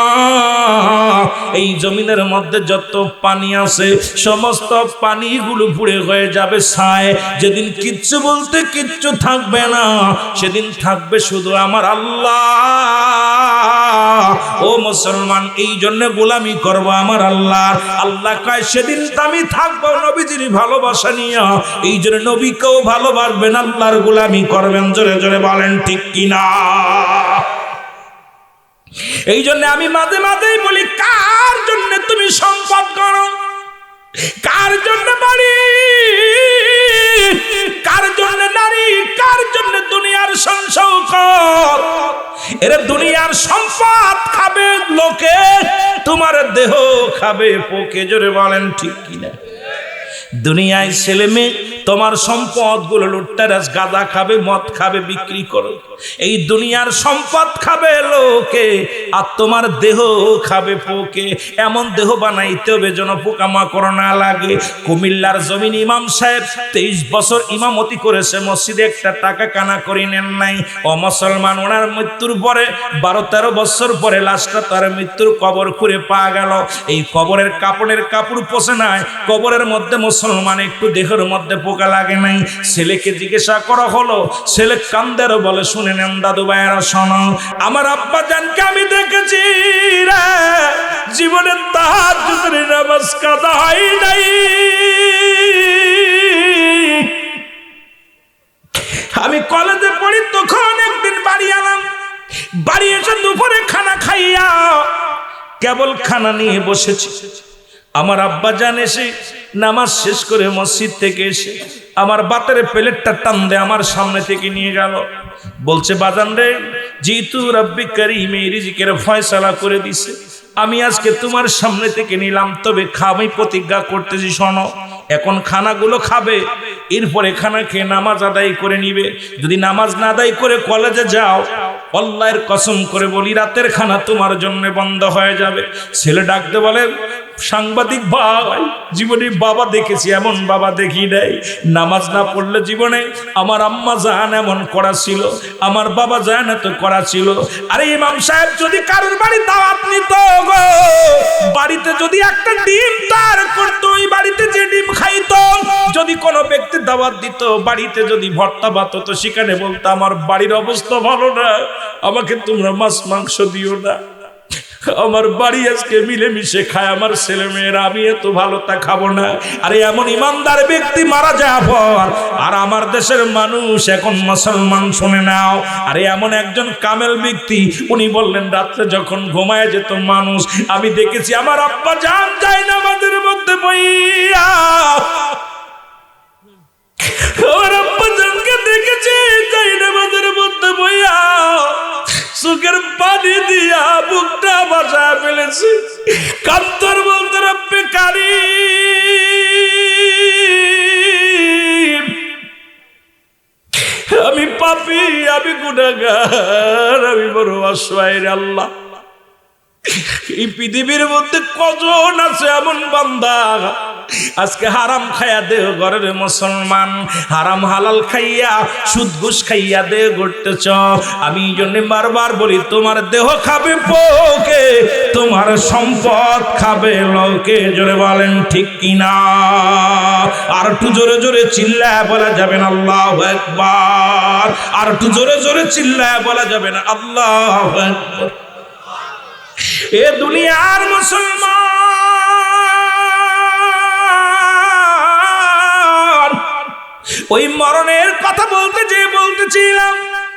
এই জমিনের মধ্যে যত পানি আছে সমস্ত পানিগুলো পুড়ে হয়ে যাবে ছাই। যেদিন কিচ্ছু বলতে কিচ্ছু থাকবে না, সেদিন থাকবে শুধু আমার আল্লাহ। ও মুসলমান, এই জন্য গোলামি করবো আমার আল্লাহ। আল্লাহ কয় সেদিন আমি থাকবো নবীজির ভালোবাসা নিয়ে, এই জন্য নবীকেও ভালোবাসবেন, আল্লাহর গোলামি করবেন। জোরে জোরে বলেন ঠিক কিনা? এই জন্য আমি মাঝে মাঝেই বলি, কার জন্য তুমি সম্পদ করো, কার জন্য বাড়ি, কার জন্য নারী, কার জন্য দুনিয়ার সংসৌকত? এরা দুনিয়ার সম্পদ খাবে লোকে, তোমার দেহ খাবে পোকে। জোরে বলেন ঠিক কিনা? দুনিয়ায় ছেলে মেয়ে তোমার সম্পদ গুলো লুটতারাস, গাঁজা খাবে, মদ খাবে, বিক্রি করো। এই দুনিয়ার সম্পদ খাবে লোকে আর তোমার দেহ খাবে পোকে। এমন দেহ বানাইতে হবে যেন পোকামাকড় না লাগে। কুমিল্লার জমিন ইমাম সাহেব 23 বছর ইমামতি করেছে, মসজিদে একটা টাকা কানা করে নেন নাই। ও মুসলমান, ওনার মৃত্যুর পরে 12-13 বছর পরে লাশটা তার মৃত্যুর কবর খুঁড়ে পাওয়া গেল। এই কবরের কাপড়ের কাপড় পচে নাই, কবরের মধ্যে মুসলমান একটু দেহের মধ্যে পোকা লাগে নাই। ছেলেকে জিজ্ঞাসা করা হলো, ছেলে কান্দের বলে, শুনে নেন দাদু ভাইয়েরা শোনো, আমার আব্বা জানকে আমি দেখেছি রে, জীবনে তাহাজ্জুদের নামাজ কাজা হয় নাই। আমি কলেজে পড়ি তখন একদিন বাড়ি এলাম, বাড়ি এসে দুপুরে খানা খাইয়া কেবল খানা নিয়ে বসেছি। আমার আব্বা জান এসে নামাজ শেষ করে মসজিদ থেকে এসে আমার বাতের প্লেটটা টান দিয়ে আমার সামনে থেকে নিয়ে গেল। বলছে, বাজান রে, যেহেতু রব্বি কারীম এই রিজিকের ফয়সালা করে দিছে, আমি আজকে তোমার সামনে থেকে নিলাম, তবে খাবি প্রতিজ্ঞা করতেছি, শোনো, এখন খানাগুলো খাবে, এরপরে খানা খেয়ে নামাজ আদায় করে নিবে। যদি নামাজ না আদায় করে কলেজে যাও, আল্লাহর কসম করে বলি রাতের খানা তোমার জন্য বন্ধ হয়ে যাবে। ছেলে ডাকতে বলে, সাংবাদিক ভাই, জীবনে বাবা দেখেছি, এমন বাবা দেখি নাই। নামাজ না পড়লে জীবনে আমার আম্মা জান এমন করা ছিল, আমার বাবা জান এত করা ছিল। আরে ইমাম সাহেব যদি কারোর বাড়ি দাওয়াত নিত গো, বাড়িতে যদি একটা ডিম তার করতো, ওই বাড়িতে যে ডিম খাইতো, যদি কোনো ব্যক্তি দাওয়াত দিত, বাড়িতে যদি ভর্তা ভাত হতো, সেখানে বলতো আমার বাড়ির অবস্থা ভালো না, আমাকে তোমরা মাছ মাংস দিও না। আমার বাড়ি আজকে মিলেমিশে খায় আমার ছেলে মেয়েরা, আমি এত ভালো তা খাবো না। আরে এমন ইমানদার ব্যক্তি মারা যাওয়ার পর আর আমার দেশের মানুষ এখন মুসলমান, শুনে নাও, আরে এমন একজন কামেল ব্যক্তি, উনি বললেন রাত্রে যখন ঘুমায় যেত মানুষ, আমি দেখেছি আমার আব্বা জান যায় না আমাদের মধ্যে বইয়া, আমার আব্বা জানকে দেখেছি যাই না আমাদের মধ্যে বইয়া চোখের পানি দিয়া বুকটা বাসা ফেলেছে, কান্তর বলতে রব্বে কারীম, আমি পাপী, আমি গুনাহগার, আমি বড় অসহায় রে আল্লাহ। এই পৃথিবীর মধ্যে কজন আছে এমন বান্দা আজকে হারাম খাইয়া দেহ ঘরের মুসলমান, হারাম হালাল খাইয়া সুদ ঘুষ খাইয়া দেহ ঘুরতেছ। আমি এই জন্য বারবার বলি, তোমার দেহ খাবে পোকে, তোমার সম্পদ খাবে লোকে। জোরে বলেন ঠিক কিনা? আর একটু জোরে জোরে চিল্লায় বলা যাবে না আল্লাহু আকবার? আর একটু জোরে জোরে চিল্লায় বলা যাবে না আল্লাহু আকবার? এ দুনিয়ার মুসলমান, ওই মরণের কথা বলতেছিলাম,